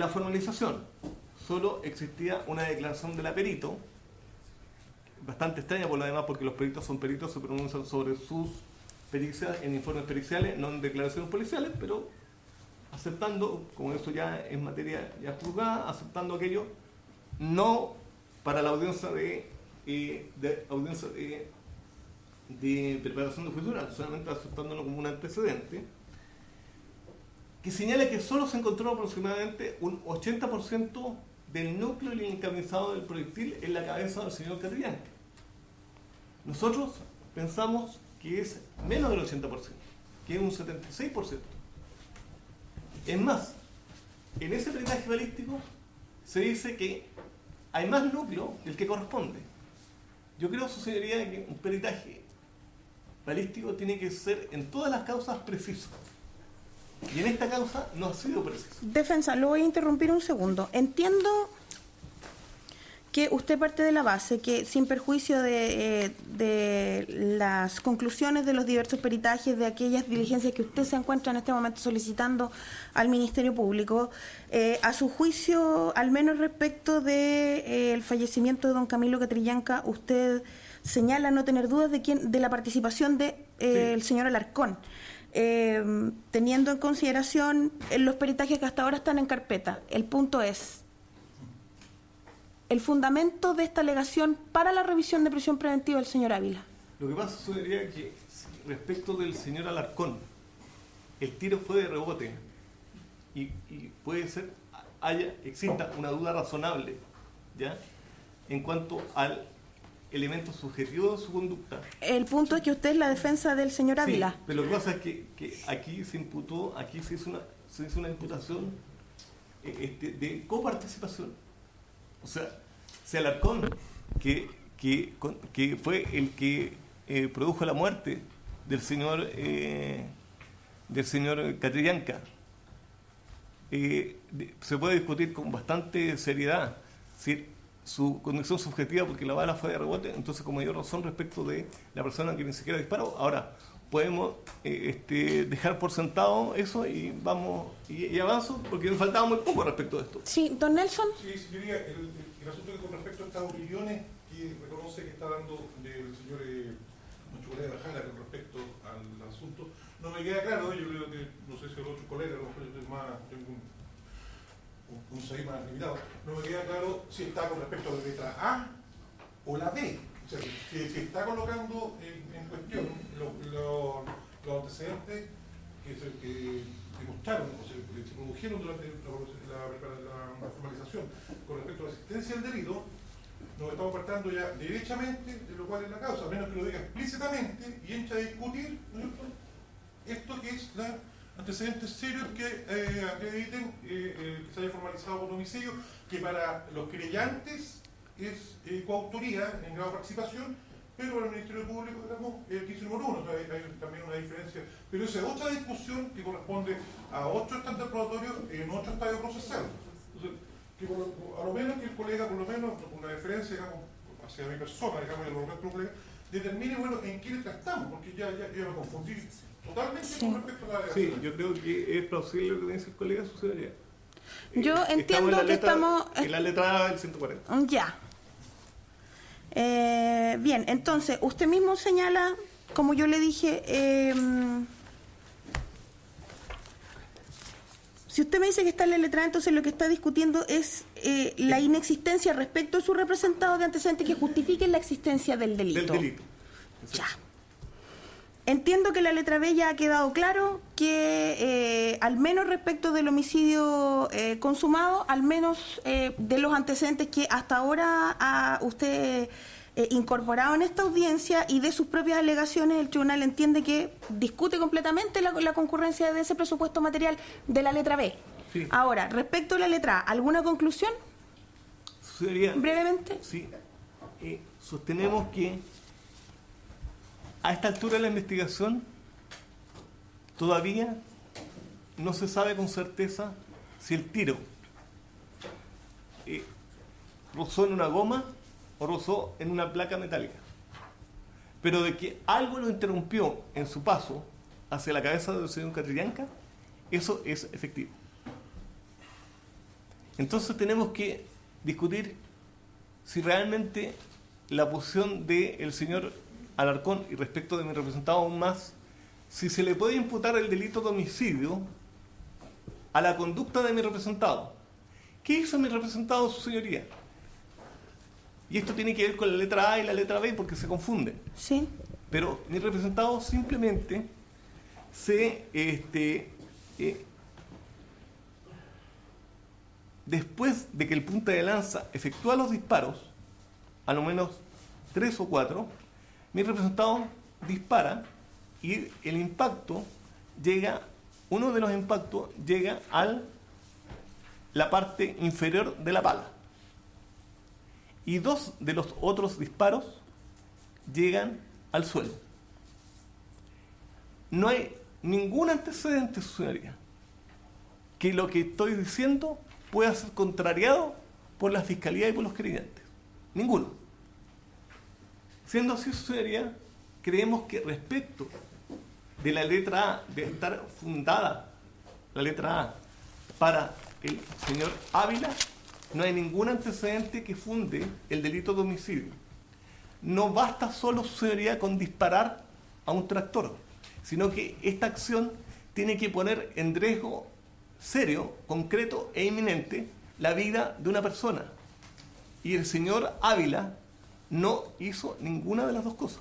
formalización. Solo existía una declaración de la perito, bastante extraña por lo demás, porque los peritos son peritos, se pronuncian sobre sus pericias en informes periciales, no en declaraciones policiales, pero aceptando, como eso ya es materia ya juzgada, aceptando aquello, no para la audiencia de preparación de juicio oral, solamente aceptándolo como un antecedente, que señala que solo se encontró aproximadamente un 80% del núcleo y el encabezado del proyectil en la cabeza del señor Catrillanca. Nosotros pensamos que es menos del 80%, que es un 76%. Es más, en ese peritaje balístico se dice que hay más núcleo del que corresponde. Yo creo, su señoría, que un peritaje balístico tiene que ser en todas las causas preciso. Y en esta causa no ha sido preciso. Defensa, lo voy a interrumpir un segundo. Entiendo que usted parte de la base que, sin perjuicio de las conclusiones de los diversos peritajes, de aquellas diligencias que usted se encuentra en este momento solicitando al Ministerio Público, a su juicio, al menos respecto del fallecimiento de don Camilo Catrillanca, usted señala no tener dudas de la participación del señor Alarcón, teniendo en consideración los peritajes que hasta ahora están en carpeta. El punto es el fundamento de esta alegación para la revisión de prisión preventiva del señor Ávila. Lo que pasa sería que respecto del señor Alarcón, el tiro fue de rebote y puede ser, exista una duda razonable, ¿ya?, en cuanto al elemento subjetivo de su conducta. El punto es que usted es la defensa del señor Ávila. Sí, pero lo que pasa es que aquí se imputó, aquí se hizo una imputación de coparticipación. O sea, si Alarcón, que fue el que produjo la muerte del señor Catrillanca, se puede discutir con bastante seriedad si su condición subjetiva, porque la bala fue de rebote, entonces con mayor razón respecto de la persona que ni siquiera disparó. Ahora, podemos dejar por sentado eso y vamos y avanzo, porque nos faltaba muy poco respecto de esto. Sí, don Nelson. Sí, señoría, el asunto que con respecto a estas opiniones que reconoce que está dando del señor nuestro colega Jara con respecto al asunto, no me queda claro, yo creo que, no sé si el otro colega, a lo mejor yo tengo un saber más limitado, no me queda claro si está con respecto a la letra A o la B. O sea, si está colocando en cuestión los antecedentes que demostraron, o sea, que se produjeron durante la formalización con respecto a la existencia del delito, nos estamos apartando ya derechamente de lo cual es la causa, a menos que lo diga explícitamente y entre a discutir, ¿no es cierto?, esto que es la antecedentes serios que acrediten que se haya formalizado por homicidio, que para los querellantes es coautoría en grado de participación, pero para el Ministerio Público, digamos, el 15 número 1, o sea, hay también una diferencia. Pero esa es otra discusión que corresponde a otro estándar probatorio en otro estadio procesal. Entonces, que a lo menos que el colega, por lo menos, con una diferencia, digamos, hacia mi persona, digamos, y a los otros colegas, determine, bueno, en qué letra estamos, porque ya me confundí totalmente con respecto a la... Sí, yo creo que es plausible lo que dice el colega Sucedería. Yo entiendo que estamos... En la letra A del 140. Ya. Bien, entonces, usted mismo señala, como yo le dije, si usted me dice que está en la letra A, entonces lo que está discutiendo es la inexistencia respecto a su representado de antecedentes que justifiquen la existencia del delito. Del delito. Ya. Entiendo que la letra B ya ha quedado claro que al menos respecto del homicidio consumado, al menos de los antecedentes que hasta ahora ha usted incorporado en esta audiencia y de sus propias alegaciones, el tribunal entiende que discute completamente la concurrencia de ese presupuesto material de la letra B. Sí. Ahora, respecto a la letra A, ¿alguna conclusión? Sucedería, Brevemente. Sí. Sostenemos que a esta altura de la investigación todavía no se sabe con certeza si el tiro rozó en una goma o rozó en una placa metálica. Pero de que algo lo interrumpió en su paso hacia la cabeza del señor Catrillanca, eso es efectivo. Entonces tenemos que discutir si realmente la posición del señor Alarcón y respecto de mi representado aún más, si se le puede imputar el delito de homicidio a la conducta de mi representado. ¿Qué hizo mi representado, su señoría? Y esto tiene que ver con la letra A y la letra B porque se confunden. Sí. Pero mi representado simplemente después de que el punta de lanza efectúa los disparos, a lo menos 3 o 4, mi representado dispara y el impacto uno de los impactos llega a la parte inferior de la pala. Y 2 de los otros disparos llegan al suelo. No hay ningún antecedente, su señoría, que lo que estoy diciendo pueda ser contrariado por la Fiscalía y por los querellantes. Ninguno. Siendo así, su señoría, creemos que respecto de la letra A, de estar fundada la letra A para el señor Ávila, no hay ningún antecedente que funde el delito de homicidio. No basta solo, su señoría, con disparar a un tractor, sino que esta acción tiene que poner en riesgo serio, concreto e inminente la vida de una persona. Y el señor Ávila no hizo ninguna de las dos cosas.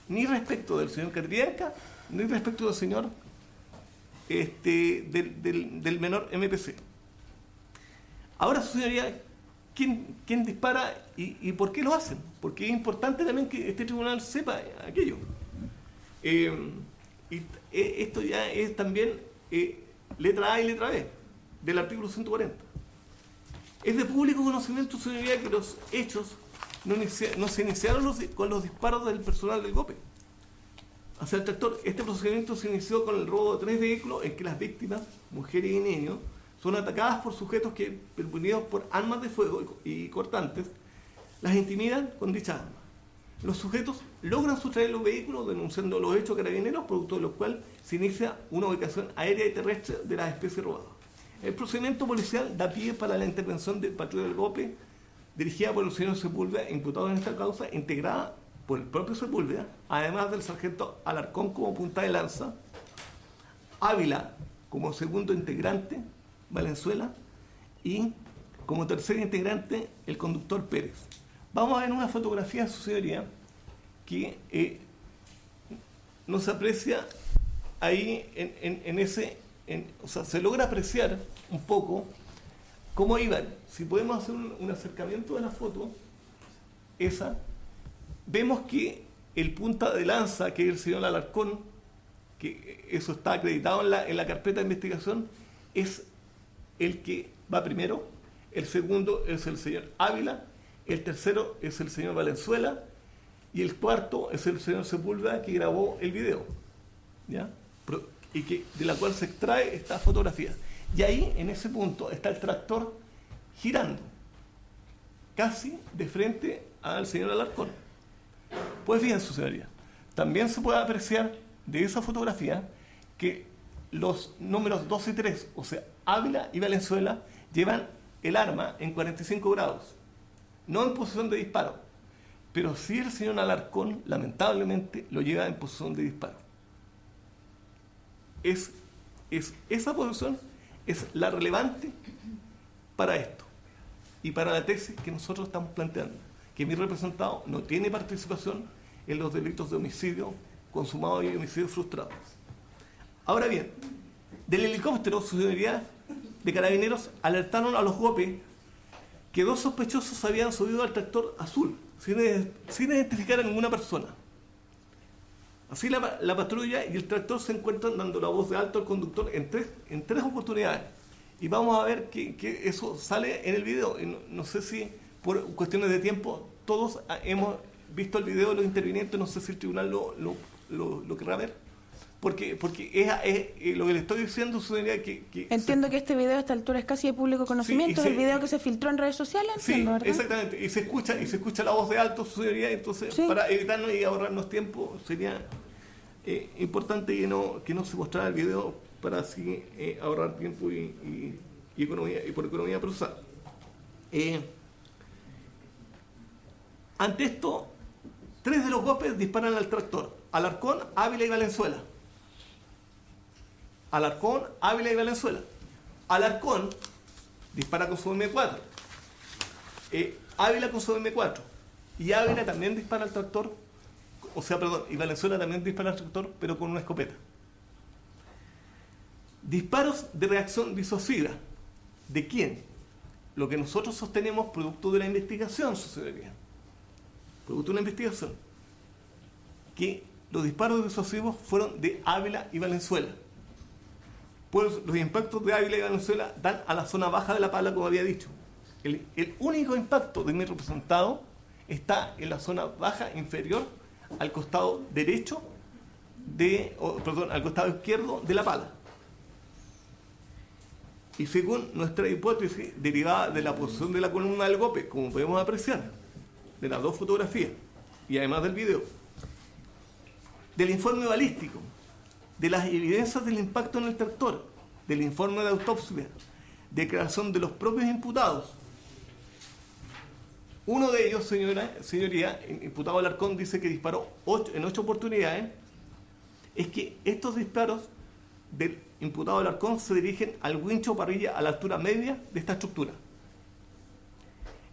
Ni respecto del señor Catrillanca, ni respecto del señor del menor MPC. Ahora, su señoría, ¿quién dispara y por qué lo hacen? Porque es importante también que este tribunal sepa aquello. Esto ya es también letra A y letra B del artículo 140. Es de público conocimiento, su señoría, que los hechos no se iniciaron con los disparos del personal del GOPE hacia el tractor. Este procedimiento se inició con el robo de 3 vehículos en que las víctimas, mujeres y niños, son atacadas por sujetos que, permunidos por armas de fuego y cortantes, las intimidan con dichas armas. Los sujetos logran sustraer los vehículos denunciando los hechos a carabineros, producto de los cuales se inicia una ubicación aérea y terrestre de las especies robadas. El procedimiento policial da pie para la intervención de patrulla del GOPE dirigida por el señor Sepúlveda, imputado en esta causa, integrada por el propio Sepúlveda, además del sargento Alarcón como punta de lanza, Ávila como segundo integrante, Valenzuela, y como tercer integrante, el conductor Pérez. Vamos a ver una fotografía, su señoría, que nos aprecia ahí o sea, se logra apreciar un poco cómo iban. Si podemos hacer un acercamiento de la foto, esa, vemos que el punta de lanza, que es el señor Alarcón, que eso está acreditado en la carpeta de investigación, es el que va primero, el segundo es el señor Ávila, el tercero es el señor Valenzuela y el cuarto es el señor Sepúlveda, que grabó el video, ¿ya? Y de la cual se extrae esta fotografía. Y ahí, en ese punto, está el tractor girando, casi de frente al señor Alarcón. Pues bien, su señoría, también se puede apreciar de esa fotografía que los números 2 y 3, o sea, Ávila y Valenzuela, llevan el arma en 45 grados, no en posición de disparo, pero sí el señor Alarcón, lamentablemente, lo lleva en posición de disparo. Esa posición es la relevante para esto y para la tesis que nosotros estamos planteando, que mi representado no tiene participación en los delitos de homicidio consumado y homicidio frustrado. Ahora bien, del helicóptero, su señoría, de carabineros alertaron a los GOPE que 2 sospechosos habían subido al tractor azul sin identificar a ninguna persona. Así la patrulla y el tractor se encuentran dando la voz de alto al conductor en tres oportunidades. Y vamos a ver que eso sale en el video. Y no sé si por cuestiones de tiempo todos hemos visto el video de los intervinientes, no sé si el tribunal lo querrá ver. Porque es lo que le estoy diciendo sería que entiendo que este video a esta altura es casi de público conocimiento, es el video que se filtró en redes sociales, entiendo, sí, ¿verdad? exactamente, y se escucha la voz de alto, su señoría, entonces sí, para evitarnos y ahorrarnos tiempo sería importante que no se mostrara el video para así ahorrar tiempo y economía, y por economía procesal. Ante esto, 3 de los GOPE disparan al tractor: Alarcón, Ávila y Valenzuela. Alarcón, Ávila y Valenzuela. Alarcón dispara con su M4. Ávila con su M4. Y Ávila también dispara al tractor, y Valenzuela también dispara al tractor, pero con una escopeta. Disparos de reacción disuasiva. ¿De quién? Lo que nosotros sostenemos producto de la investigación, su señoría. Producto de una investigación. Que los disparos disuasivos fueron de Ávila y Valenzuela. Pues los impactos de Ávila y Valenzuela dan a la zona baja de la pala, como había dicho. El único impacto de mi representado está en la zona baja inferior al costado derecho al costado izquierdo de la pala. Y según nuestra hipótesis derivada de la posición de la columna del GOPE, como podemos apreciar de las 2 fotografías y además del video, del informe balístico, de las evidencias del impacto en el tractor, del informe de autopsia, declaración de los propios imputados. Uno de ellos, señoría, el imputado Alarcón, dice que disparó en 8 oportunidades. Es que estos disparos del imputado Alarcón se dirigen al wincho o parrilla a la altura media de esta estructura.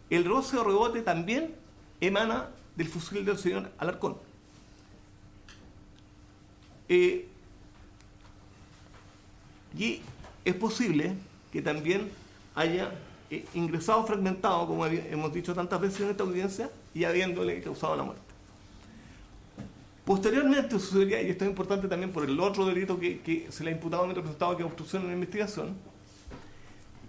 El roce o rebote también emana del fusil del señor Alarcón. Y es posible que también haya ingresado fragmentado, como hemos dicho tantas veces en esta audiencia, y habiéndole causado la muerte. Posteriormente sucedería, y esto es importante también por el otro delito que se le ha imputado a mi representado, que es obstrucción en la investigación,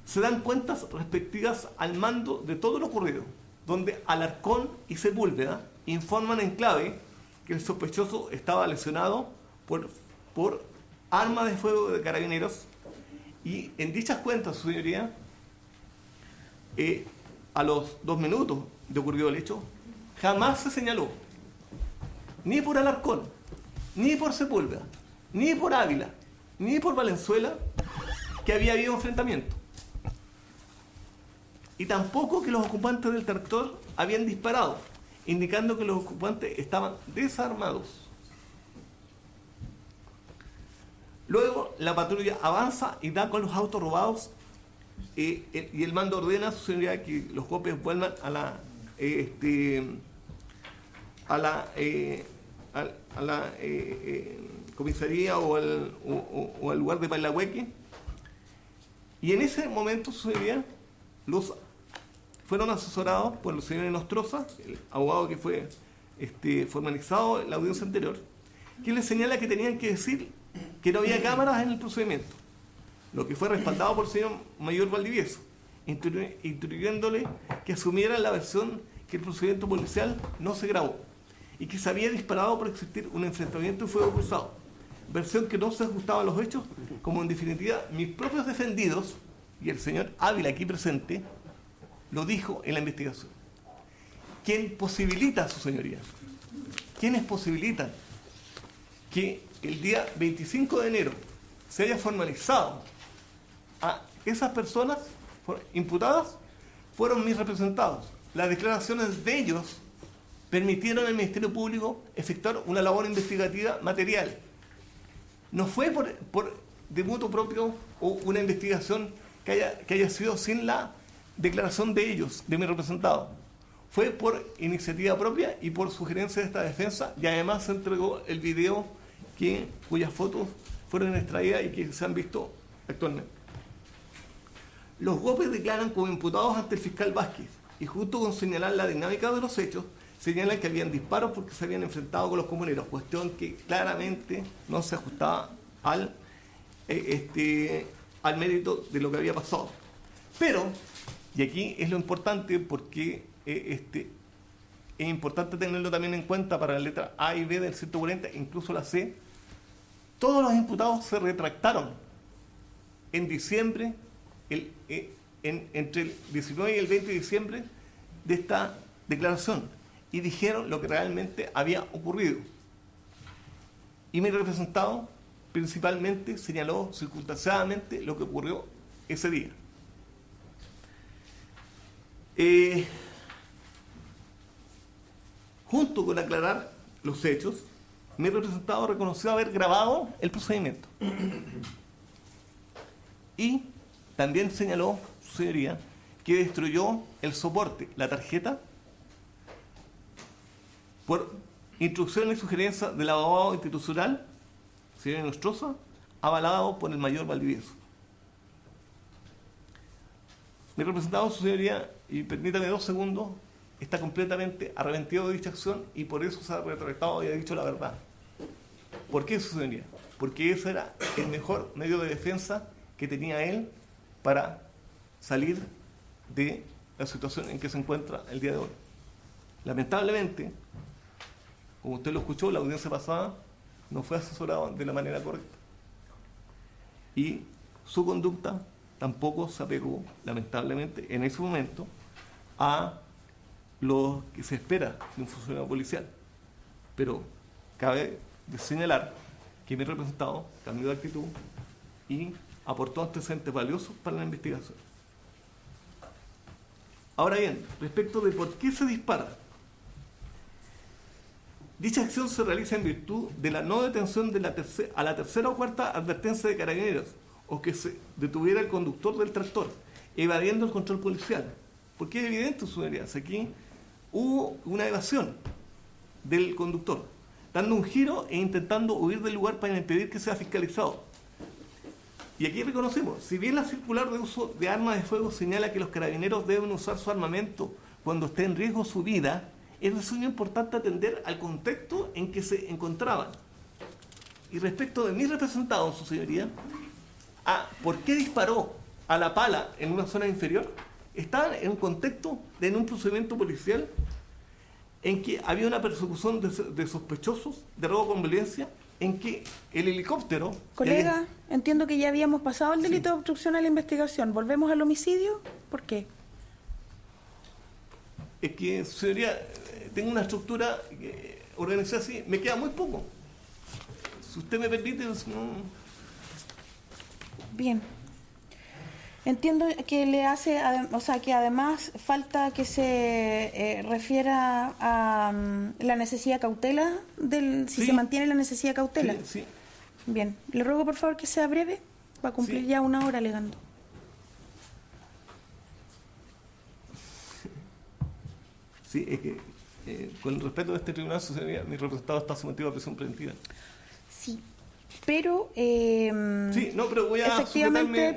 se dan cuentas respectivas al mando de todo lo ocurrido, donde Alarcón y Sepúlveda informan en clave que el sospechoso estaba lesionado por arma de fuego de carabineros, y en dichas cuentas, su señoría, a los 2 minutos de ocurrido el hecho, jamás se señaló, ni por Alarcón, ni por Sepúlveda, ni por Ávila, ni por Valenzuela, que había habido enfrentamiento. Y tampoco que los ocupantes del tractor habían disparado. indicando que los ocupantes estaban desarmados. Luego la patrulla avanza y da con los autos robados y el mando ordena a su señoría que los GOPES vuelvan a la comisaría o al lugar de Pailahueque, y en ese momento su señoría fueron asesorados por el señor Nostroza, el abogado que fue formalizado en la audiencia anterior, que les señala que tenían que decir que no había cámaras en el procedimiento, lo que fue respaldado por el señor Mayor Valdivieso, instruyéndole que asumieran la versión que el procedimiento policial no se grabó y que se había disparado por existir un enfrentamiento y fuego cruzado, versión que no se ajustaba a los hechos, como en definitiva mis propios defendidos y el señor Ávila aquí presente lo dijo en la investigación. ¿Quién posibilita, su señoría? ¿Quiénes posibilitan que el día 25 de enero se haya formalizado a esas personas imputadas? Fueron mis representados. Las declaraciones de ellos permitieron al Ministerio Público efectuar una labor investigativa material. No fue de mutuo propio o una investigación que haya sido sin la declaración de ellos, de mis representados. Fue por iniciativa propia y por sugerencia de esta defensa, y además se entregó el video cuyas fotos fueron extraídas y que se han visto actualmente. Los GOPES declaran como imputados ante el fiscal Vázquez y junto con señalar la dinámica de los hechos, señalan que habían disparos porque se habían enfrentado con los comuneros, cuestión que claramente no se ajustaba al mérito de lo que había pasado. Pero, y aquí es lo importante porque es importante tenerlo también en cuenta para la letra A y B del 140, incluso la C, todos los imputados se retractaron en diciembre, entre el 19 y el 20 de diciembre de esta declaración, y dijeron lo que realmente había ocurrido. Y mi representado principalmente señaló circunstanciadamente lo que ocurrió ese día. Junto con aclarar los hechos, mi representado reconoció haber grabado el procedimiento. Y también señaló, su señoría, que destruyó el soporte, la tarjeta, por instrucción y sugerencia del abogado institucional, señor Nostroza, avalado por el mayor Valdivieso. Mi representado, su señoría, y permítame 2 segundos, está completamente arrepentido de dicha acción y por eso se ha retractado y ha dicho la verdad. ¿Por qué, su señoría? Porque ese era el mejor medio de defensa que tenía él para salir de la situación en que se encuentra el día de hoy. Lamentablemente, como usted lo escuchó, la audiencia pasada no fue asesorado de la manera correcta. Y su conducta tampoco se apegó, lamentablemente, en ese momento, a lo que se espera de un funcionario policial. Pero cabe señalar que mi representado cambió de actitud y aportó antecedentes valiosos para la investigación. Ahora bien, respecto de por qué se dispara, dicha acción se realiza en virtud de la no detención a la tercera o cuarta advertencia de carabineros o que se detuviera el conductor del tractor, evadiendo el control policial. Porque es evidente, su señoría, aquí hubo una evasión del conductor, dando un giro e intentando huir del lugar para impedir que sea fiscalizado. Y aquí reconocemos, si bien la circular de uso de armas de fuego señala que los carabineros deben usar su armamento cuando esté en riesgo su vida, es de sumo importante atender al contexto en que se encontraban. Y respecto de mi representado, su señoría, ¿por qué disparó a la pala en una zona inferior? Estaban en un contexto, en un procedimiento policial en que había una persecución de sospechosos de robo con violencia, en que el helicóptero... Colega, entiendo que ya habíamos pasado el delito de obstrucción a la investigación. ¿Volvemos al homicidio? ¿Por qué? Es que, señoría, tengo una estructura organizada así, me queda muy poco. Si usted me permite... Bien. Entiendo que le hace, o sea, que además falta que se refiera a la necesidad de cautela, si Sí. se mantiene la necesidad de cautela. Sí, sí. Bien, le ruego por favor que sea breve, va a cumplir Sí. ya 1 hora alegando. Sí, es que con respecto a este tribunal, su señoría, mi representado está sometido a prisión preventiva. Sí, pero... Sí, no, pero voy a efectivamente,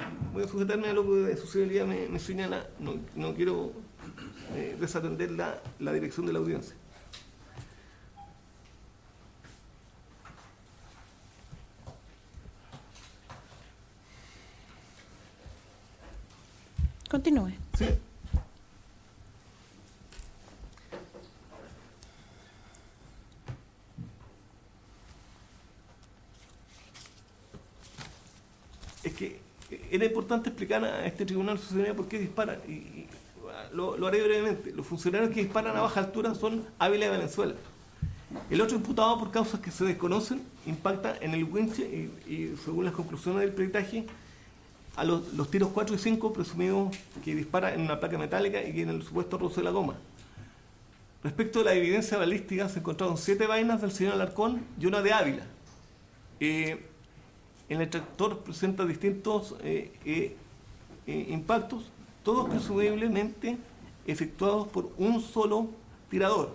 sujetarme a lo que su señoría me señala. No quiero desatender la dirección de la audiencia. continúe. Sí. Es que era importante explicar a este tribunal su señoría por qué disparan. Y lo haré brevemente. Los funcionarios que disparan a baja altura son Ávila de Valenzuela. El otro imputado, por causas que se desconocen, impacta en el winche y según las conclusiones del peritaje, a los tiros 4 y 5 presumidos que dispara en una placa metálica y en el supuesto roce de la goma. Respecto de la evidencia balística, se encontraron 7 vainas del señor Alarcón y una de Ávila. El extractor presenta distintos impactos, todos presumiblemente efectuados por un solo tirador.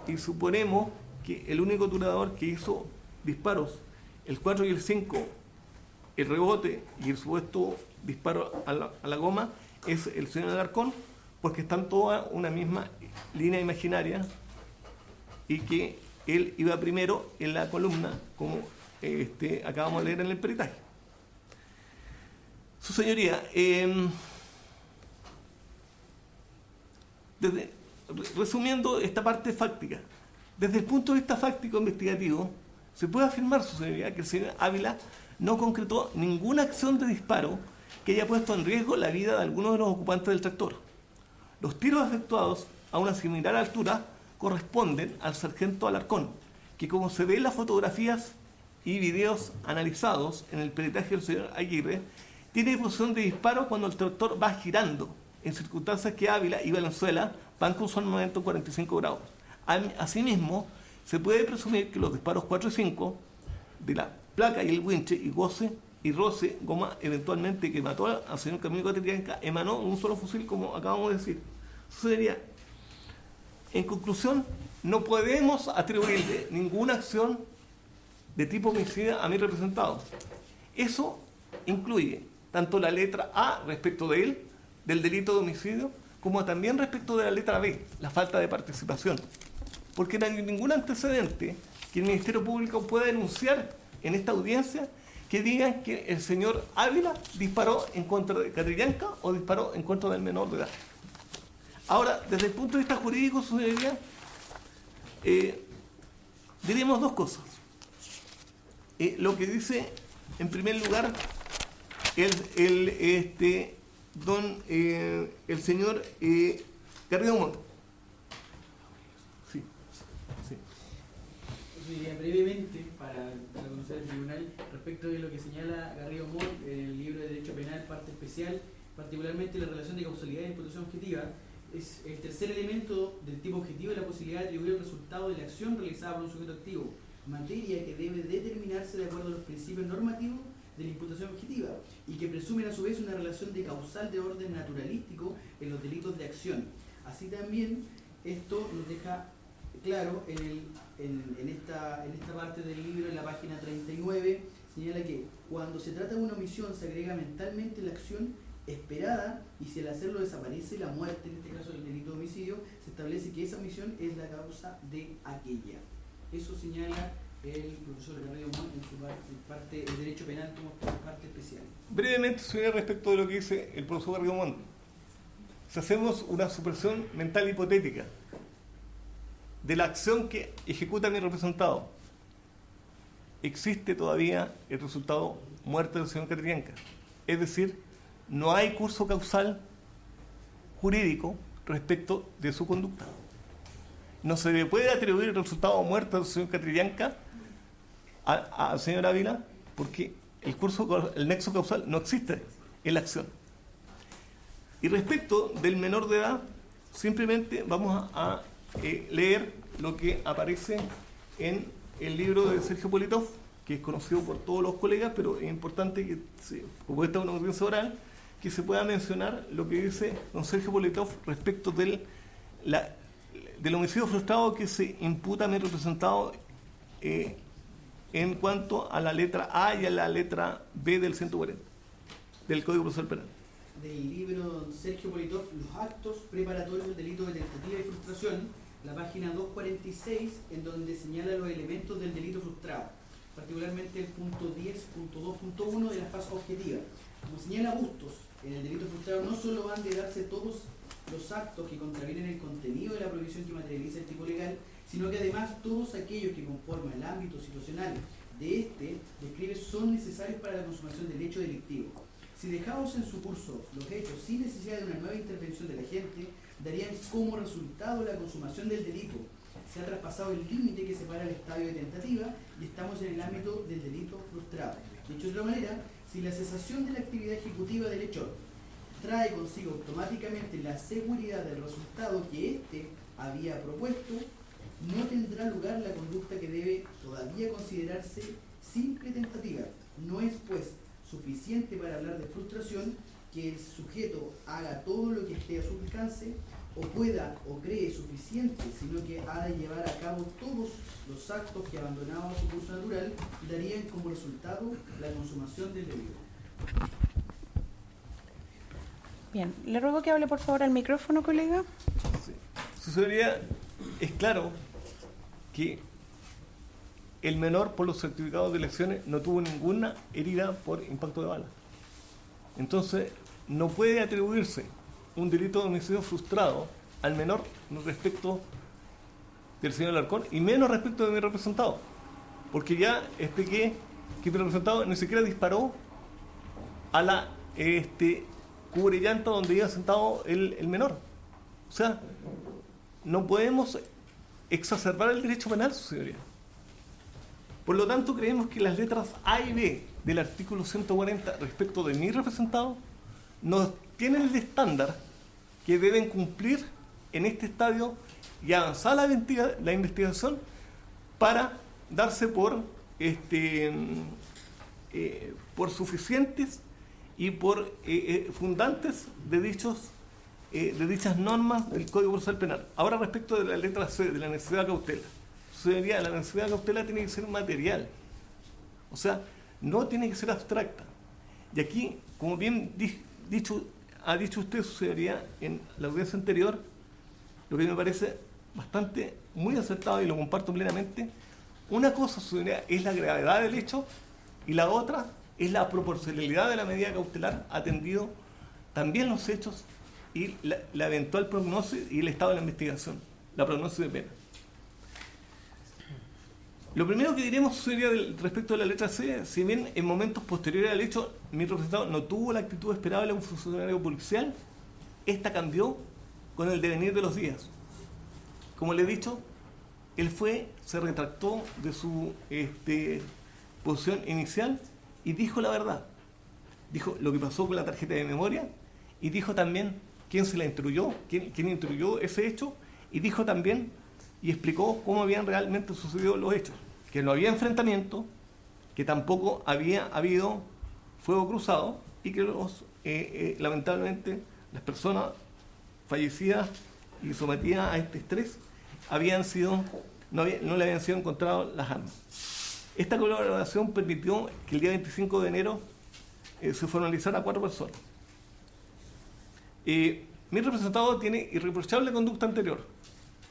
Y suponemos que el único tirador que hizo disparos, el 4 y el 5, el rebote y el supuesto disparo a la goma, es el señor Alarcón, porque están todas una misma línea imaginaria y que él iba primero en la columna, como acabamos de leer en el peritaje. Su señoría, resumiendo esta parte fáctica, desde el punto de vista fáctico investigativo, se puede afirmar, su señoría, que el señor Ávila no concretó ninguna acción de disparo que haya puesto en riesgo la vida de alguno de los ocupantes del tractor. Los tiros efectuados a una similar altura corresponden al sargento Alarcón, que, como se ve en las fotografías y videos analizados en el peritaje del señor Aguirre, tiene posición de disparo cuando el tractor va girando, en circunstancias que Ávila y Valenzuela van con su armamento 45 grados. Asimismo, se puede presumir que los disparos 4 y 5 de la placa y el winche y goce y roce goma eventualmente que mató al señor Camilo Catrillanca emanó un solo fusil, como acabamos de decir. Eso sería, en conclusión, no podemos atribuirle ninguna acción de tipo homicida a mi representado. Eso incluye tanto la letra A respecto de él, del delito de homicidio, como también respecto de la letra B, la falta de participación. Porque no hay ningún antecedente que el Ministerio Público pueda denunciar en esta audiencia que digan que el señor Ávila disparó en contra de Catrillanca o disparó en contra del menor de edad. Ahora, desde el punto de vista jurídico, su señoría, diríamos dos cosas. Lo que dice, en primer lugar, el señor Garrido Montt. Sí, sí. Yo diría brevemente, para conocer el tribunal, respecto de lo que señala Garrido Montt en el libro de Derecho Penal, parte especial, particularmente la relación de causalidad y imputación objetiva, es el tercer elemento del tipo objetivo y la posibilidad de atribuir el resultado de la acción realizada por un sujeto activo, materia que debe determinarse de acuerdo a los principios normativos de la imputación objetiva y que presumen a su vez una relación de causal de orden naturalístico en los delitos de acción. Así también esto nos deja claro en esta parte del libro, en la página 39, señala que cuando se trata de una omisión se agrega mentalmente la acción esperada y si al hacerlo desaparece la muerte, en este caso el delito de homicidio, se establece que esa omisión es la causa de aquella. Eso señala el profesor Garrido Montt en su parte, el derecho penal como parte especial. Brevemente, señor, respecto de lo que dice el profesor Garrido Montt. Si hacemos una supresión mental hipotética de la acción que ejecuta mi representado, existe todavía el resultado muerte del señor Catrillanca. Es decir, no hay curso causal jurídico respecto de su conducta. No se le puede atribuir el resultado muerte del señor Catrillanca al señor Ávila porque el nexo causal no existe en la acción. Y respecto del menor de edad, simplemente vamos a leer lo que aparece en el libro de Sergio Politov, que es conocido por todos los colegas, pero es importante que, como esta es una audiencia oral, que se pueda mencionar lo que dice don Sergio Politov respecto del homicidio frustrado que se imputa a mi representado en cuanto a la letra A y a la letra B del 140 del Código Procesal Penal. Del libro don Sergio Politov, Los actos preparatorios del delito de tentativa y frustración, la página 246, en donde señala los elementos del delito frustrado, particularmente el punto 10.2.1 de la fase objetiva. Como señala Bustos, en el delito frustrado no solo van de darse todos los actos que contravienen el contenido de la prohibición que materializa el tipo legal, sino que además todos aquellos que conforman el ámbito situacional de este describe son necesarios para la consumación del hecho delictivo. Si dejamos en su curso los hechos sin necesidad de una nueva intervención del agente, darían como resultado la consumación del delito. Se ha traspasado el límite que separa el estadio de tentativa y estamos en el ámbito del delito frustrado. Dicho de otra manera, si la cesación de la actividad ejecutiva del hecho trae consigo automáticamente la seguridad del resultado que éste había propuesto, no tendrá lugar la conducta que debe todavía considerarse simple tentativa. No es, pues, suficiente para hablar de frustración que el sujeto haga todo lo que esté a su alcance o pueda o cree suficiente, sino que ha de llevar a cabo todos los actos que, abandonados a su curso natural, darían como resultado la consumación del delito. Bien, le ruego que hable por favor al micrófono, colega. Sí. Su señoría, es claro que el menor, por los certificados de lesiones, no tuvo ninguna herida por impacto de bala. Entonces, no puede atribuirse un delito de homicidio frustrado al menor respecto del señor Alarcón y menos respecto de mi representado, porque ya expliqué que mi representado ni siquiera disparó a la cubrellanta donde iba sentado el menor. O sea, no podemos exacerbar el derecho penal, su señoría. Por lo tanto, creemos que las letras A y B del artículo 140 respecto de mi representado no tienen el estándar que deben cumplir en este estadio y avanzar la investigación para darse por suficientes y por fundantes de dichas normas del Código Procesal Penal. Ahora, respecto de la letra C, de la necesidad de cautela. La necesidad de cautela tiene que ser material, o sea, no tiene que ser abstracta. Y aquí, como bien ha dicho usted, su señoría, en la audiencia anterior, lo que me parece muy acertado y lo comparto plenamente, una cosa, su señoría, es la gravedad del hecho y la otra es la proporcionalidad de la medida cautelar, atendido también los hechos y la eventual prognosis y el estado de la investigación, la prognosis de pena. Lo primero que diremos sería respecto de la letra C, si bien en momentos posteriores al hecho mi representado no tuvo la actitud esperable de un funcionario policial, esta cambió con el devenir de los días. Como le he dicho, él se retractó de su posición inicial y dijo la verdad. Dijo lo que pasó con la tarjeta de memoria y dijo también quién se la instruyó, quién instruyó ese hecho, y dijo también y explicó cómo habían realmente sucedido los hechos, que no había enfrentamiento, que tampoco había habido fuego cruzado y que lamentablemente las personas fallecidas y sometidas a este estrés no le habían sido encontradas las armas. Esta colaboración permitió que el día 25 de enero se formalizara a 4 personas. Mi representado tiene irreprochable conducta anterior.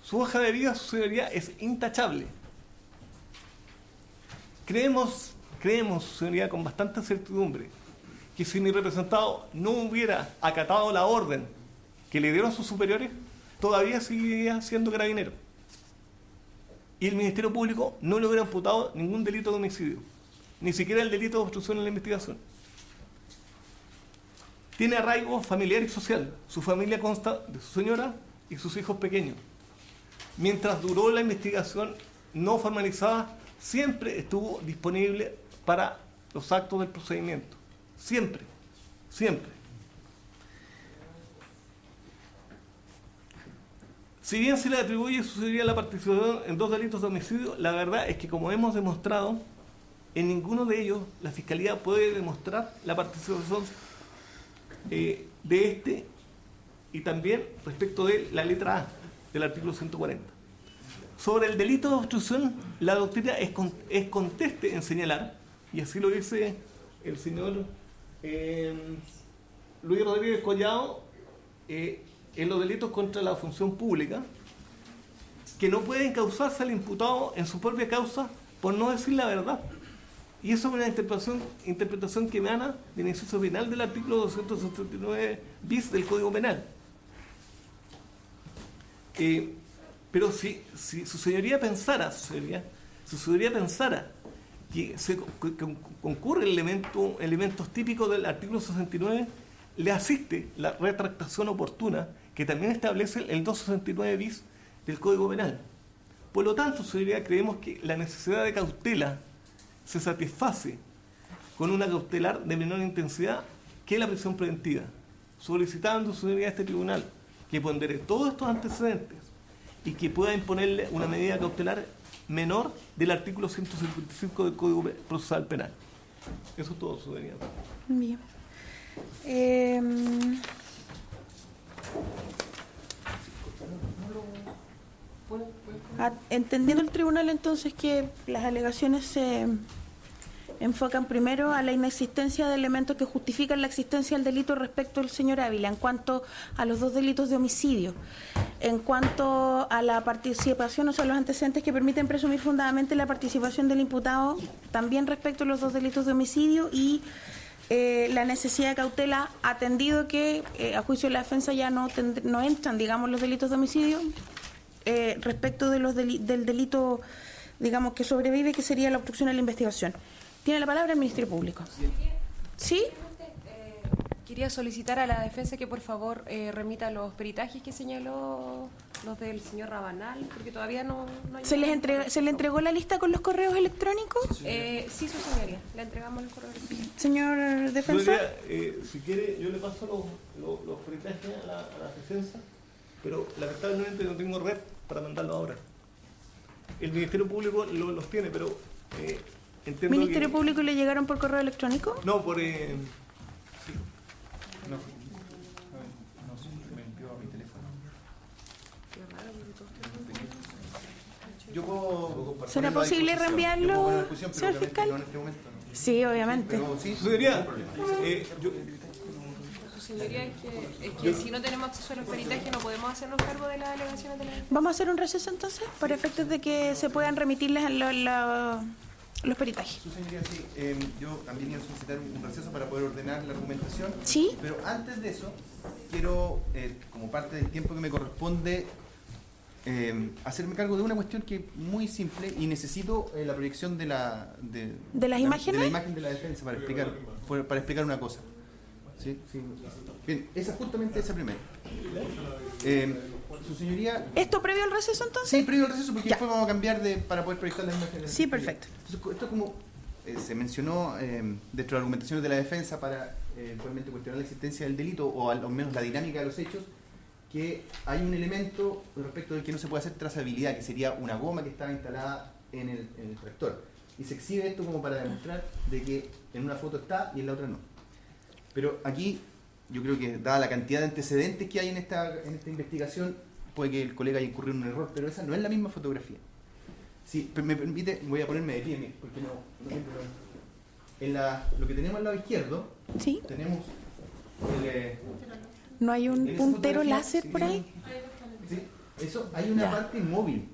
Su hoja de vida, su señoría, es intachable. Creemos, señoría, con bastante certidumbre, que si mi representado no hubiera acatado la orden que le dieron sus superiores, todavía seguiría siendo carabinero. Y el Ministerio Público no le hubiera imputado ningún delito de homicidio, ni siquiera el delito de obstrucción en la investigación. Tiene arraigo familiar y social. Su familia consta de su señora y sus hijos pequeños. Mientras duró la investigación no formalizada, siempre estuvo disponible para los actos del procedimiento. Siempre. Si bien se le atribuye sucedería la participación en 2 delitos de homicidio, la verdad es que, como hemos demostrado, en ninguno de ellos la Fiscalía puede demostrar la participación de este, y también respecto de la letra A del artículo 140. Sobre el delito de obstrucción, la doctrina es conteste en señalar, y así lo dice el señor Luis Rodríguez Collado, en los delitos contra la función pública, que no puede encausarse al imputado en su propia causa por no decir la verdad. Y eso es una interpretación que emana del inciso final del artículo 279 bis del Código Penal. Pero si su señoría pensara, que concurre elementos típicos del artículo 69, le asiste la retractación oportuna, que también establece el 269 bis del Código Penal. Por lo tanto, su señoría, creemos que la necesidad de cautela se satisface con una cautelar de menor intensidad que la prisión preventiva, solicitando su señoría a este tribunal que pondere todos estos antecedentes y que pueda imponerle una medida cautelar menor del artículo 155 del Código Procesal Penal. Eso es todo, su señoría. Bien. Entendiendo el tribunal entonces que las alegaciones se enfocan primero a la inexistencia de elementos que justifican la existencia del delito respecto al señor Ávila, en cuanto a los 2 delitos de homicidio, en cuanto a la participación, o sea, los antecedentes que permiten presumir fundadamente la participación del imputado, también respecto a los 2 delitos de homicidio, y la necesidad de cautela, atendido que a juicio de la defensa ya no entran, digamos, los delitos de homicidio, respecto de del delito, digamos, que sobrevive, que sería la obstrucción a la investigación. Tiene la palabra el Ministerio Público. ¿Sí? Quería solicitar a la defensa que por favor remita los peritajes que señaló, los del señor Rabanal, porque todavía no hay... ¿Se le entregó la lista con los correos electrónicos? Sí, su señoría, le entregamos los correos electrónicos. Señor defensor. Si quiere, yo le paso los peritajes a la defensa, pero lamentablemente no tengo red para mandarlo ahora. El Ministerio Público los tiene, pero entiendo ¿Ministerio que... Público le llegaron por correo electrónico? No, por... No, me envió a mi teléfono. Yo puedo ¿Será posible reenviarlo, señor fiscal? No en este momento, ¿no? Sí, obviamente. Pero sí, Señoría, Su señoría es que si no tenemos acceso a los peritajes no podemos hacernos cargo de las alegaciones de la defensa. ¿Vamos a hacer un receso entonces? Para efectos de que se puedan remitirles los peritajes. Su señoría, sí. Yo también iba a solicitar un receso para poder ordenar la argumentación. ¿Sí? Pero antes de eso, quiero, como parte del tiempo que me corresponde, hacerme cargo de una cuestión que es muy simple y necesito la proyección de las imágenes. De la imagen de la defensa para explicar una cosa. ¿Sí? Sí. Bien, esa justamente esa primera. Su señoría... ¿Esto previo al receso entonces? Sí, previo al receso, porque Ya. después vamos a cambiar para poder proyectar las imágenes. Sí, perfecto. Entonces, esto como se mencionó dentro de las argumentaciones de la defensa para eventualmente cuestionar la existencia del delito o al menos la dinámica de los hechos, que hay un elemento respecto del que no se puede hacer trazabilidad, que sería una goma que estaba instalada en el tractor. Y se exhibe esto como para demostrar de que en una foto está y en la otra no. Pero aquí, yo creo que dada la cantidad de antecedentes que hay en esta investigación, puede que el colega haya incurrido en un error, pero esa no es la misma fotografía. Si me permite, voy a ponerme de pie, porque no siempre lo que tenemos al lado izquierdo, ¿Sí? tenemos ¿No hay un en esa puntero fotografía, láser si por tienen- ahí? Sí, eso, hay una Ya. parte móvil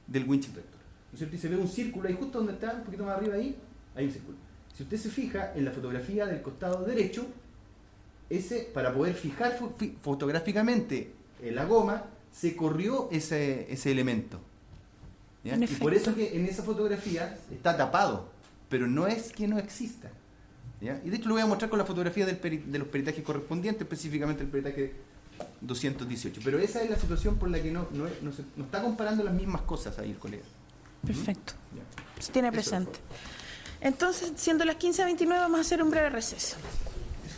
del windshield tractor, ¿no es cierto? Y se ve un círculo ahí justo donde está, un poquito más arriba ahí, hay un círculo. Si usted se fija en la fotografía del costado derecho, para poder fijar fotográficamente la goma, se corrió ese elemento. ¿Ya? En Y por efecto. eso que en esa fotografía está tapado, pero no es que no exista. ¿Ya? Y de hecho lo voy a mostrar con la fotografía de los peritajes correspondientes, específicamente el peritaje 218. Pero esa es la situación por la que no está comparando las mismas cosas ahí el colega. Perfecto. ¿Ya? Se tiene Eso. presente. Entonces, siendo las 15:29, vamos a hacer un breve receso.